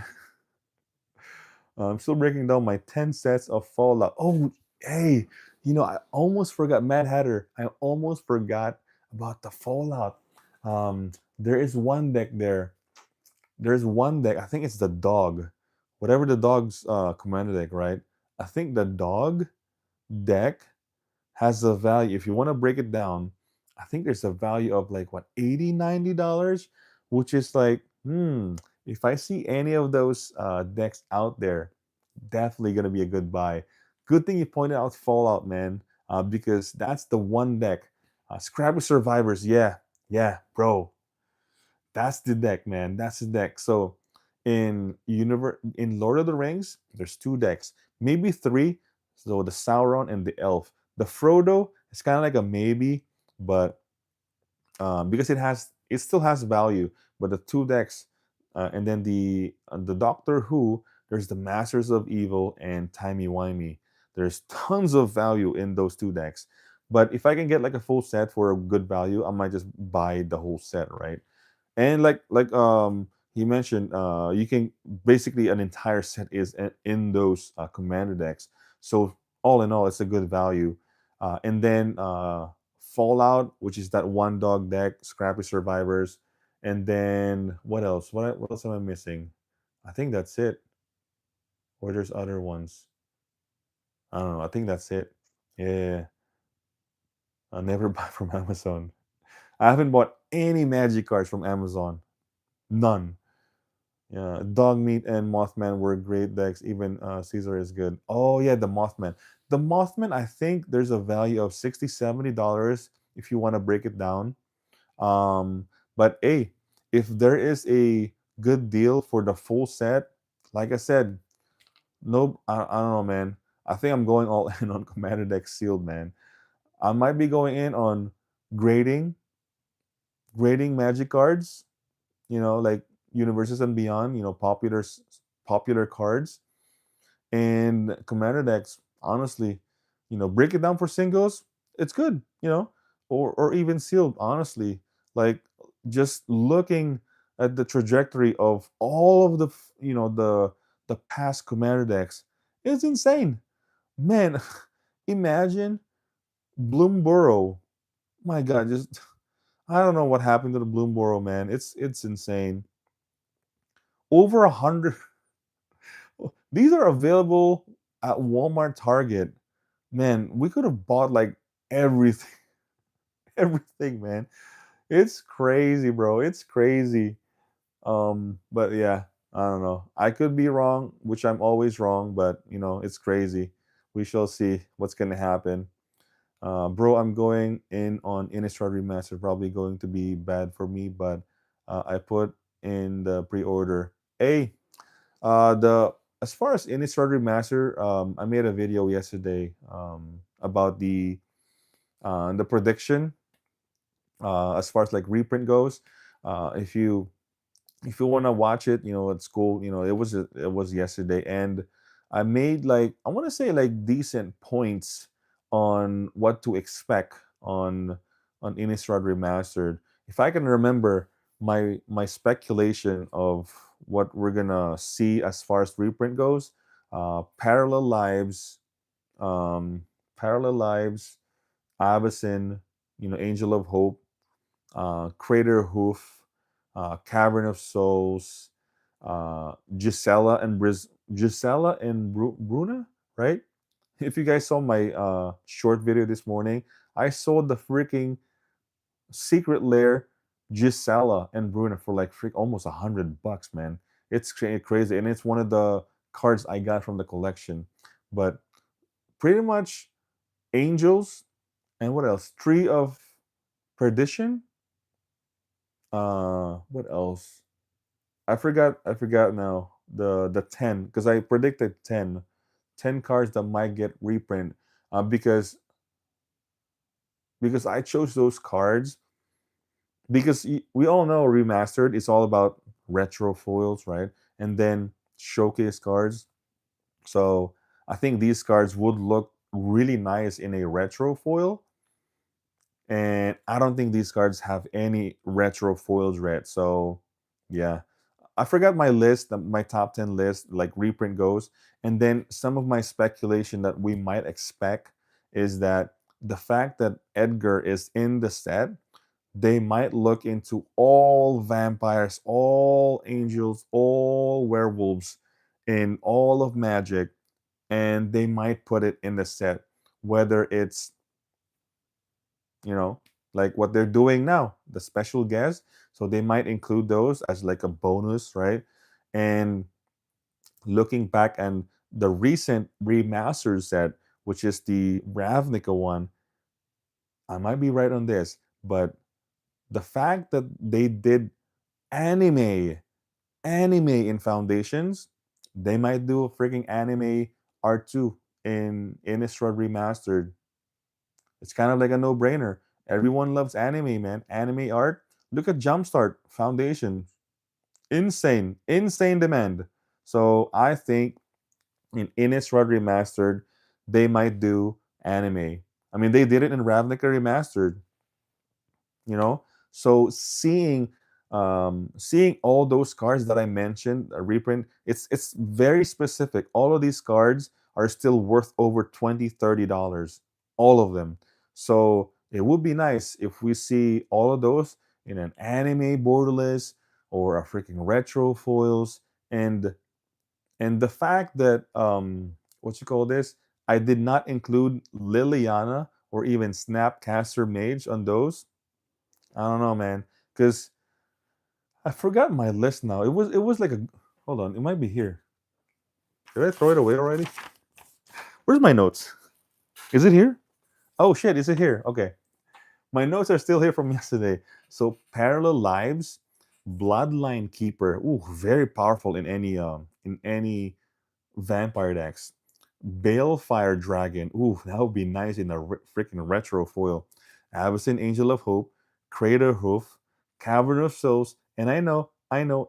I'm still breaking down my 10 sets of Fallout. Oh, hey, I almost forgot, Mad Hatter. I almost forgot about the Fallout. There is one deck there. There's one deck. I think it's the dog. Whatever the dog's commander deck, right? I think the dog deck has a value. If you want to break it down, I think there's a value of like what, 80, $90, which is like, if I see any of those decks out there, definitely gonna be a good buy. Good thing you pointed out Fallout, man, because that's the one deck. Scrabble Survivors, yeah, yeah, bro, that's the deck, man. That's the deck. So in Lord of the Rings, there's two decks, maybe three. So the Sauron and the Elf. The Frodo is kind of like a maybe, but because it still has value. But the two decks, and then the Doctor Who, there's the Masters of Evil and Timey Wimey. There's tons of value in those two decks. But if I can get like a full set for a good value, I might just buy the whole set, right? And like he mentioned, you can basically an entire set is in those commander decks. So all in all, it's a good value. And then Fallout, which is that one dog deck, Scrappy Survivors, and then what else? What else am I missing? I think that's it. Or there's other ones. I don't know. I think that's it. Yeah, I never buy from Amazon. I haven't bought any magic cards from Amazon. None. Yeah, dog meat and Mothman were great decks. Even Caesar is good. Oh yeah, the Mothman. The Mothman, I think there's a value of $60, $70 if you want to break it down. But hey, if there is a good deal for the full set, like I said, nope. I don't know, man. I think I'm going all in on Commander deck sealed, man. I might be going in on grading, grading magic cards, like Universes and Beyond, popular cards, and commander decks. Honestly, break it down for singles, it's good, or even sealed. Honestly, like just looking at the trajectory of all of the past commander decks, it's insane, man. Imagine Bloomborough. My God, just I don't know what happened to the Bloomborough, man. It's insane. Over 100. These are available at Walmart, Target. Man, we could have bought like everything, everything, man. It's crazy, bro. It's crazy. But yeah, I don't know. I could be wrong, which I'm always wrong, but it's crazy. We shall see what's gonna happen. Bro, I'm going in on Innistrad Remaster. Probably going to be bad for me, but I put in the pre-order. Hey, the as far as Innistrad Remaster, I made a video yesterday about the prediction as far as like reprint goes. If you want to watch it, at school, it was yesterday, and I made like I want to say like decent points on what to expect on Innistrad Remastered. If I can remember my speculation of what we're gonna see as far as reprint goes, Parallel Lives, um, Parallel Lives, Avacyn, Angel of Hope, Crater Hoof, Cavern of Souls, Gisela and Bruna, right? If you guys saw my short video this morning, I sold the freaking Secret Lair Gisela and Bruna for like almost $100, man. It's crazy, and it's one of the cards I got from the collection. But pretty much Angels, and what else? Tree of Perdition. What else? I forgot now. The 10, because I predicted 10 cards that might get reprint. Because I chose those cards because we all know remastered is all about retro foils, right? And then showcase cards. So I think these cards would look really nice in a retro foil, and I don't think these cards have any retro foils yet. So yeah, I forgot my list, my top 10 list, like reprint goes. And then some of my speculation that we might expect is that the fact that Edgar is in the set, they might look into all vampires, all angels, all werewolves in all of Magic, and they might put it in the set, whether it's, you know, like what they're doing now, the special guests. So they might include those as like a bonus, right? And looking back and the recent remastered set, which is the Ravnica one, I might be right on this, but the fact that they did anime in Foundations, they might do a freaking anime R2 in Innistrad Remastered. It's kind of like a no-brainer. Everyone loves anime, man. Anime art. Look at Jumpstart Foundation. Insane, insane demand. So I think in Innistrad Remastered, they might do anime. I mean, they did it in Ravnica Remastered, you know. So seeing all those cards that I mentioned, a reprint, it's very specific. All of these cards are still worth over $20-$30, all of them. So it would be nice if we see all of those in an anime borderless or a freaking retro foils. And the fact that what you call this, I did not include Liliana or even Snapcaster Mage on those. I don't know, man, because I forgot my list now. It was like a, hold on, it might be here. Did I throw it away already? Where's my notes? Is it here? Oh shit, is it here? Okay. My notes are still here from yesterday. So Parallel Lives, Bloodline Keeper. Ooh, very powerful in any vampire decks. Balefire Dragon. Ooh, that would be nice in a freaking retro foil. Avacyn Angel of Hope, Crater Hoof, Cavern of Souls, and I know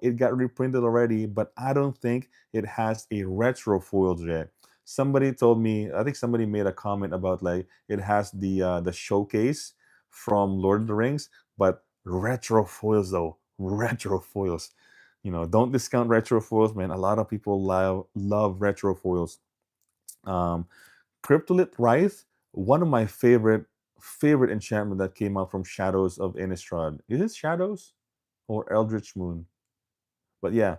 it got reprinted already, but I don't think it has a retro foil yet. Somebody told me, I think somebody made a comment about like it has the showcase from Lord of the Rings, but retro foils though, retro foils. Don't discount retro foils, man. A lot of people love retro foils. Um, Cryptolith Wraith, one of my favorite enchantment that came out from Shadows of Innistrad. Is it Shadows or Eldritch Moon? But yeah,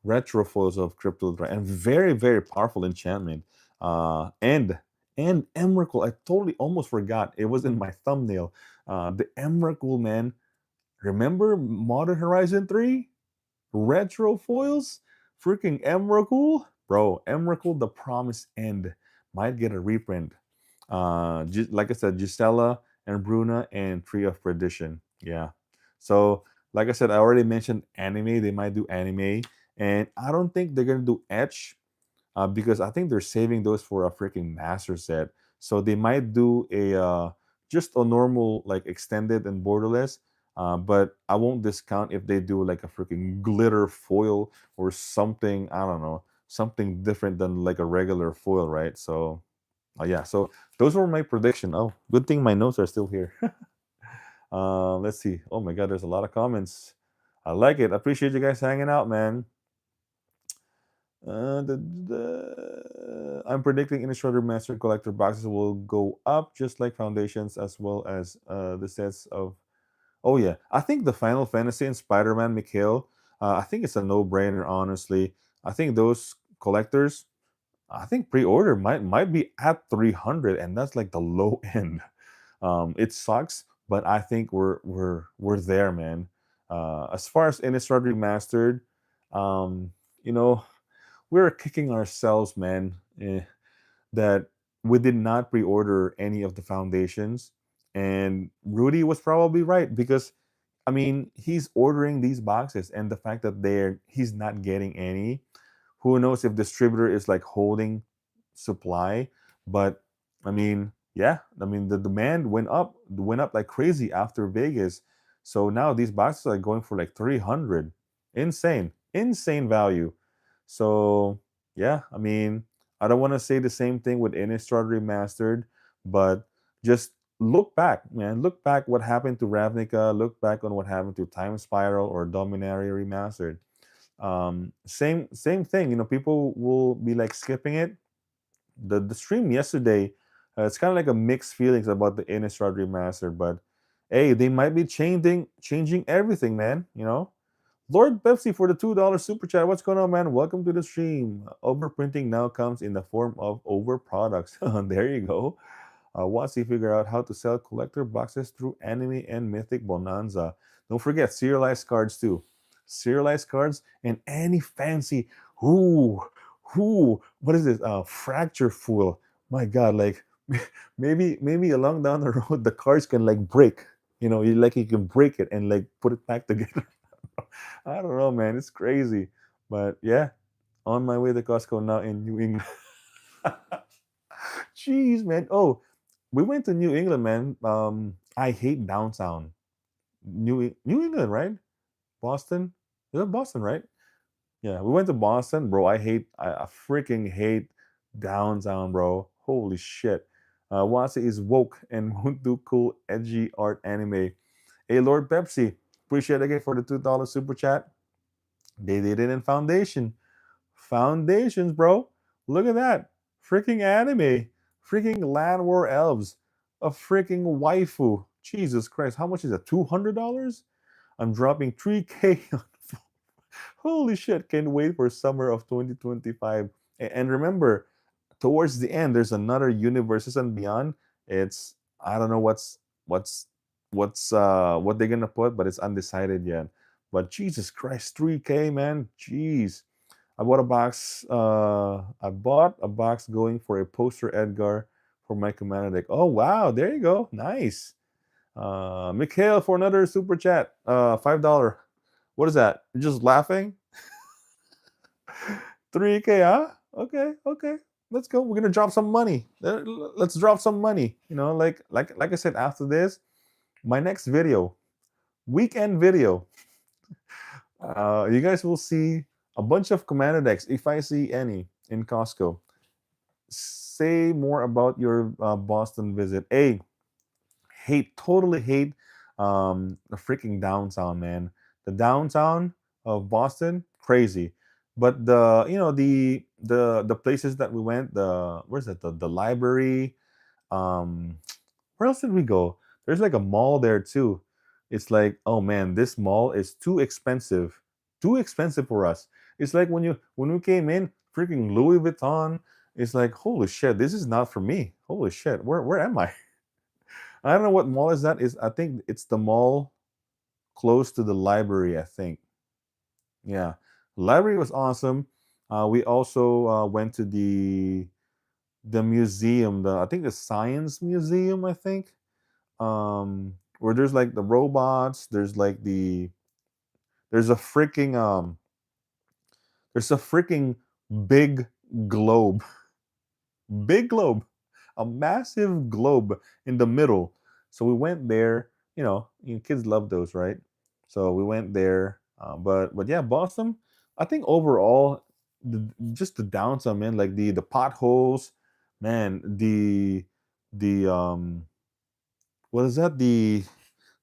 retro foils of Cryptolith Wraith, and very very powerful enchantment. And Emrakul, I totally almost forgot. It was in my thumbnail. The Emrakul, man. Remember Modern Horizon 3? Retro foils? Freaking Emrakul? Bro, Emrakul the Promised End might get a reprint. Like I said, Gisela and Bruna and Tree of Perdition. Yeah. So, like I said, I already mentioned anime. They might do anime. And I don't think they're going to do Etch because I think they're saving those for a freaking master set. So they might do a just a normal like extended and borderless. But I won't discount if they do like a freaking glitter foil or something. I don't know, something different than like a regular foil, right? So yeah. So those were my prediction. Oh, good thing my notes are still here. Let's see. Oh my God, there's a lot of comments. I like it. I appreciate you guys hanging out, man. I'm predicting Innistrad Master Collector boxes will go up just like Foundations, as well as the sets of. Oh yeah, I think the Final Fantasy and Spider-Man Mikhail. I think it's a no-brainer. Honestly, I think those collectors. I think pre-order might be at 300, and that's like the low end. It sucks, but I think we're there, man. As far as Innistrad Remastered, um, you know we're kicking ourselves, man. That we did not pre-order any of the foundations, and Rudy was probably right because I mean he's ordering these boxes, and the fact that he's not getting any, who knows if distributor is like holding supply. But I mean, yeah, I mean the demand went up like crazy after Vegas. So now these boxes are going for like 300. Insane value. So yeah, I mean, I don't want to say the same thing with Innistrad Remastered, but just look back, man. Look back what happened to Ravnica. Look back on what happened to Time Spiral or Dominaria Remastered. Same thing. You know, people will be like skipping it. The stream yesterday, it's kind of like a mixed feelings about the Innistrad Remastered, but hey, they might be changing everything, man. You know, Lord Pepsi for the $2 super chat. What's going on, man? Welcome to the stream. Overprinting now comes in the form of over products. There you go. Once you figure out how to sell collector boxes through Anime and Mythic Bonanza. Don't forget serialized cards too. Serialized cards and any fancy what is this? Fracture Fool. My God, like maybe along down the road the cards can like break. You know, you can break it and like put it back together. I don't know, man. It's crazy. But yeah, on my way to Costco now in New England. Jeez, man. Oh, we went to New England, man. I hate downtown. New England, right? Boston. Is it Boston, right? Yeah, we went to Boston, bro. I freaking hate downtown, bro. Holy shit. Wasi is woke and won't do cool, edgy art anime. Hey, Lord Pepsi, appreciate it again for the $2 super chat. They did it in Foundation. Foundations, bro. Look at that. Freaking anime. Freaking Land War Elves. A freaking waifu. Jesus Christ. How much is that? $200? I'm dropping 3K on. Holy shit. Can't wait for summer of 2025. And remember, towards the end, there's another Universes and Beyond. It's, I don't know what's what they're gonna put, but it's undecided yet. But Jesus Christ, 3K, man. Jeez. I bought a box going for a poster Edgar for my commander deck. Oh wow, there you go. Nice. Mikhail for another super chat. $5. What is that? You're just laughing? 3K, huh? Okay, okay. Let's go. We're gonna drop some money. Let's drop some money. You know, like I said, after this, my next video, weekend video, you guys will see a bunch of commander decks if I see any in Costco. Say more about your Boston visit. Hey, totally hate the freaking downtown, man. The downtown of Boston, crazy. But the places that we went, where's that? The library. Um, where else did we go? There's like a mall there too. It's like, oh man, this mall is too expensive for us. It's like when we came in, freaking Louis Vuitton. It's like, holy shit, this is not for me. Holy shit, where am I? I don't know what mall is that. Is I think it's the mall close to the library. I think. Yeah, library was awesome. We also went to the museum. I think the science museum. I think where there's like the robots. There's a freaking big globe, big globe, a massive globe in the middle. So we went there. Kids love those, right? So we went there. But yeah, Boston. I think overall, just the downtown, man, like the potholes, man, the what is that? The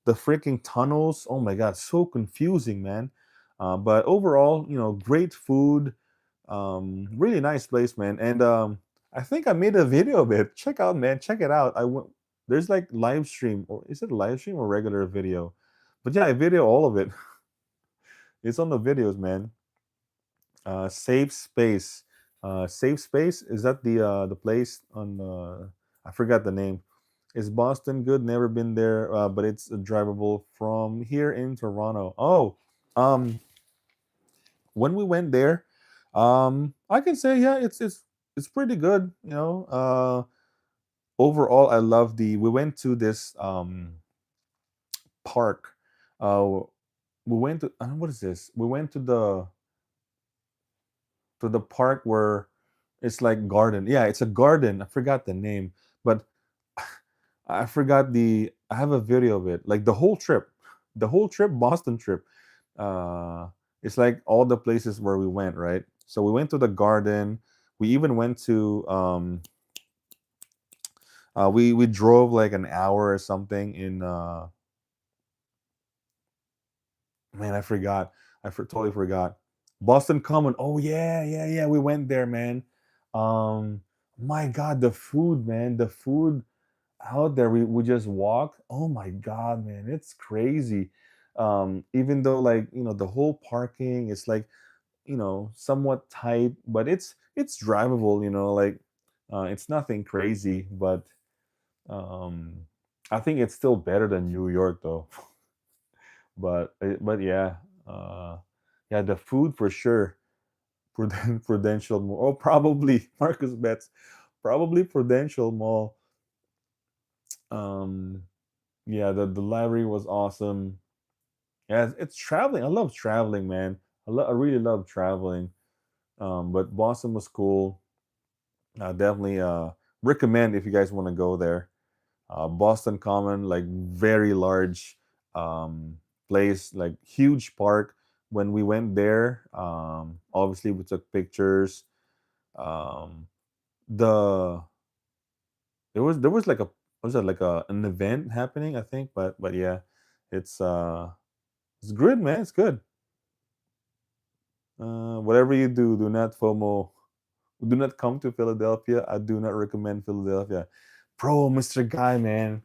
freaking tunnels. Oh my god, so confusing, man. But overall, great food. Really nice place, man. And I think I made a video of it. Check out, man. Check it out. I went. There's like live stream, or is it live stream or regular video? But yeah, I video all of it. It's on the videos, man. Safe space. Safe space. Is that the place on? I forgot the name. Is Boston good? Never been there, but it's drivable from here in Toronto. Oh, um, when we went there, I can say yeah, it's pretty good. overall, I love the. We went to this park. Uh, we went to what is this? We went to the park where it's like garden. Yeah, it's a garden. I forgot the name, but I forgot the. I have a video of it. Like the whole trip, Boston trip. Uh, it's like all the places where we went, right? So we went to the garden. We even went to. We drove like an hour or something in. Man, I forgot. Totally forgot. Boston Common. Oh yeah, yeah, yeah. We went there, man. Um, my God, the food, man. The food out there. We just walk. Oh my God, man, it's crazy. Even though like the whole parking is like somewhat tight, but it's drivable. Like it's nothing crazy, but um, I think it's still better than New York though. But yeah, uh, yeah, the food for sure. Prudential Mall. Oh, probably Marcus Betts. Probably Prudential Mall. Um, yeah, the library was awesome. Yeah, it's traveling. I love traveling, man. I really love traveling. But Boston was cool. I definitely recommend if you guys want to go there. Boston Common, like very large um, place, like huge park. When we went there, obviously we took pictures. Um, the there was like a was that like an event happening, I think, but yeah, it's uh it's good, man. It's good. Whatever you do, do not FOMO. Do not come to Philadelphia. I do not recommend Philadelphia. Bro, Mr. Guy, man.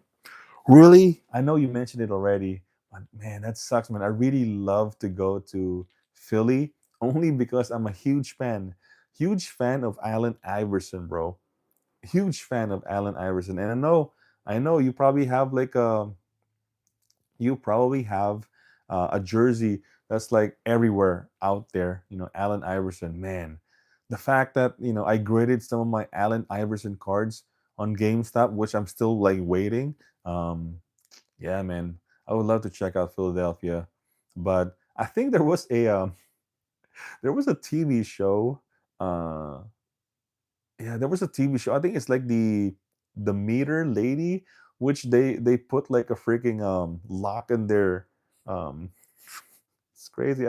Really? I know you mentioned it already, but man, that sucks, man. I really love to go to Philly only because I'm a huge fan of Allen Iverson, bro. Huge fan of Allen Iverson, and I know you probably have a jersey that's like everywhere out there. Allen Iverson, man. The fact that I graded some of my Allen Iverson cards on GameStop, which I'm still like waiting. Um, yeah, man, I would love to check out Philadelphia, but I think there was a TV show. Uh, yeah, there was a TV show. I think it's like the Meter Lady, which they put like a freaking lock in their um. It's crazy.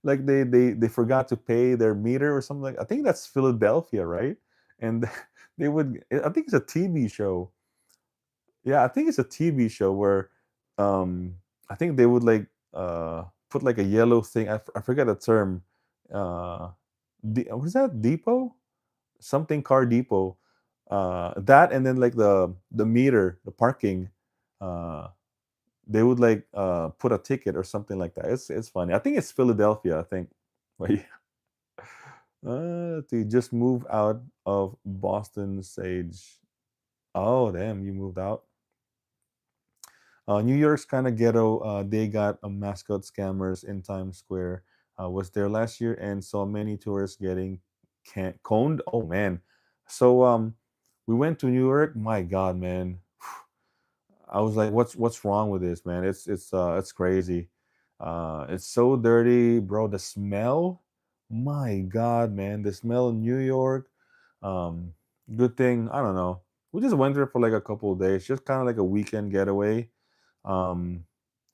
Like they forgot to pay their meter or something like. I think that's Philadelphia, right? And they would. I think it's a TV show. Yeah, I think it's a TV show where I think they would like put like a yellow thing. I forget the term. Uh what is that? Depot? Something car depot. That and then like the meter, the parking. Uh they would like put a ticket or something like that. It's funny. I think it's Philadelphia, I think. But yeah. To just move out of Boston Sage. Oh damn, you moved out. New York's kind of ghetto. They got a mascot scammers in Times Square. Was there last year and saw many tourists getting coned. Oh man, so we went to New York. My God, man, I was like, what's wrong with this, man? It's crazy. It's so dirty, bro. The smell. My God, man, the smell in New York. Um, Good thing I don't know. We just went there for like a couple of days, just kind of like a weekend getaway. um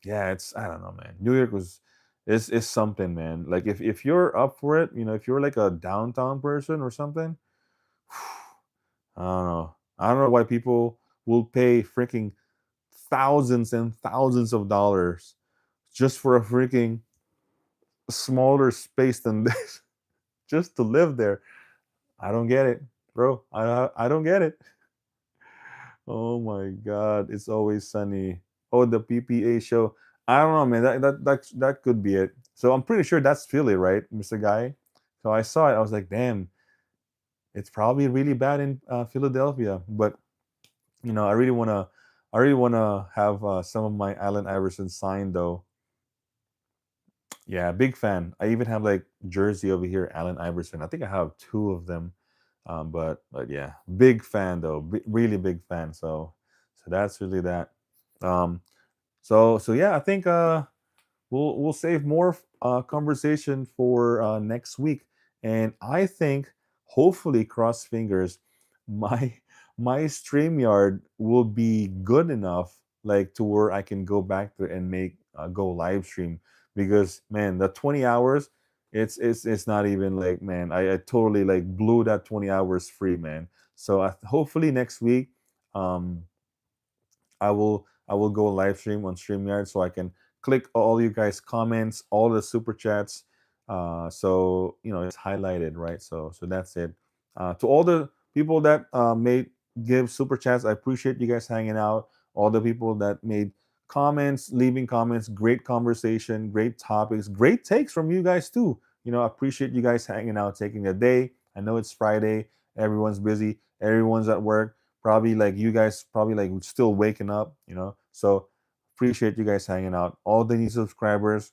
yeah, it's I don't know, man. New York was is something, man. Like if you're up for it, if you're like a downtown person or something, I don't know why people will pay freaking thousands and thousands of dollars just for a freaking smaller space than this just to live there. I don't get it, bro. I don't get it. Oh my God, it's always sunny. Oh, the PPA show. I don't know, man. That could be it. So I'm pretty sure that's Philly, right, Mr. Guy? So I saw it. I was like, damn, it's probably really bad in Philadelphia. But I really wanna have some of my Allen Iverson signed though. Yeah, big fan. I even have like jersey over here, Allen Iverson. I think I have two of them. But yeah, big fan though, really big fan. So that's really that. Um, so yeah, I think we'll save more conversation for next week, and I think hopefully, cross fingers, my my StreamYard will be good enough, like to where I can go back there and make go live stream. Because man, the 20 hours, it's not even like, man, I totally like blew that 20 hours free, man. So hopefully next week, um I will go live stream on StreamYard so I can click all you guys' comments, all the super chats. So it's highlighted, right? So that's it. To all the people that made give super chats, I appreciate you guys hanging out. All the people that made comments, leaving comments, great conversation, great topics, great takes from you guys too. I appreciate you guys hanging out, taking the day. I know it's Friday, everyone's busy, everyone's at work, probably like you guys probably like still waking up, so appreciate you guys hanging out, all the new subscribers,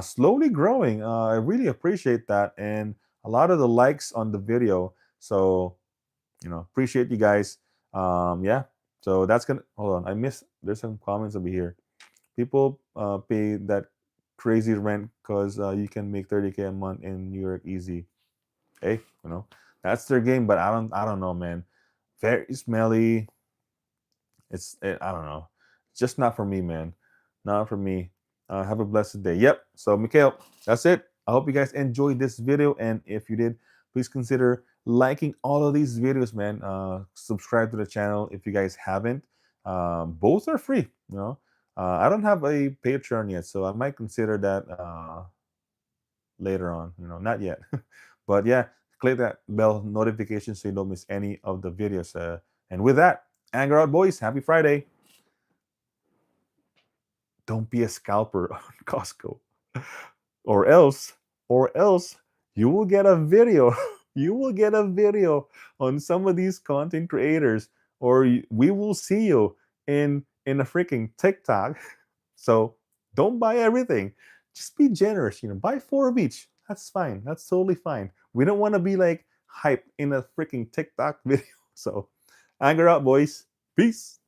slowly growing. I really appreciate that, and a lot of the likes on the video. So appreciate you guys. Yeah, so that's gonna hold on, I missed, there's some comments over here. People pay that crazy rent because you can make 30K a month in New York easy. Hey, that's their game, but I don't know, man. Very smelly. I don't know. It's just not for me, man. Not for me. Have a blessed day. Yep. So, Mikhail, that's it. I hope you guys enjoyed this video, and if you did, please consider liking all of these videos, man. Subscribe to the channel if you guys haven't. Both are free. I don't have a Patreon yet, so I might consider that later on. Not yet. But yeah, click that bell notification so you don't miss any of the videos. And with that, anger out, boys. Happy Friday. Don't be a scalper on Costco, or else, or else you will get a video. You will get a video on some of these content creators, or we will see you in a freaking TikTok. So don't buy everything. Just be generous. Buy four of each. That's fine. That's totally fine. We don't want to be like hype in a freaking TikTok video. So anger out, boys. Peace.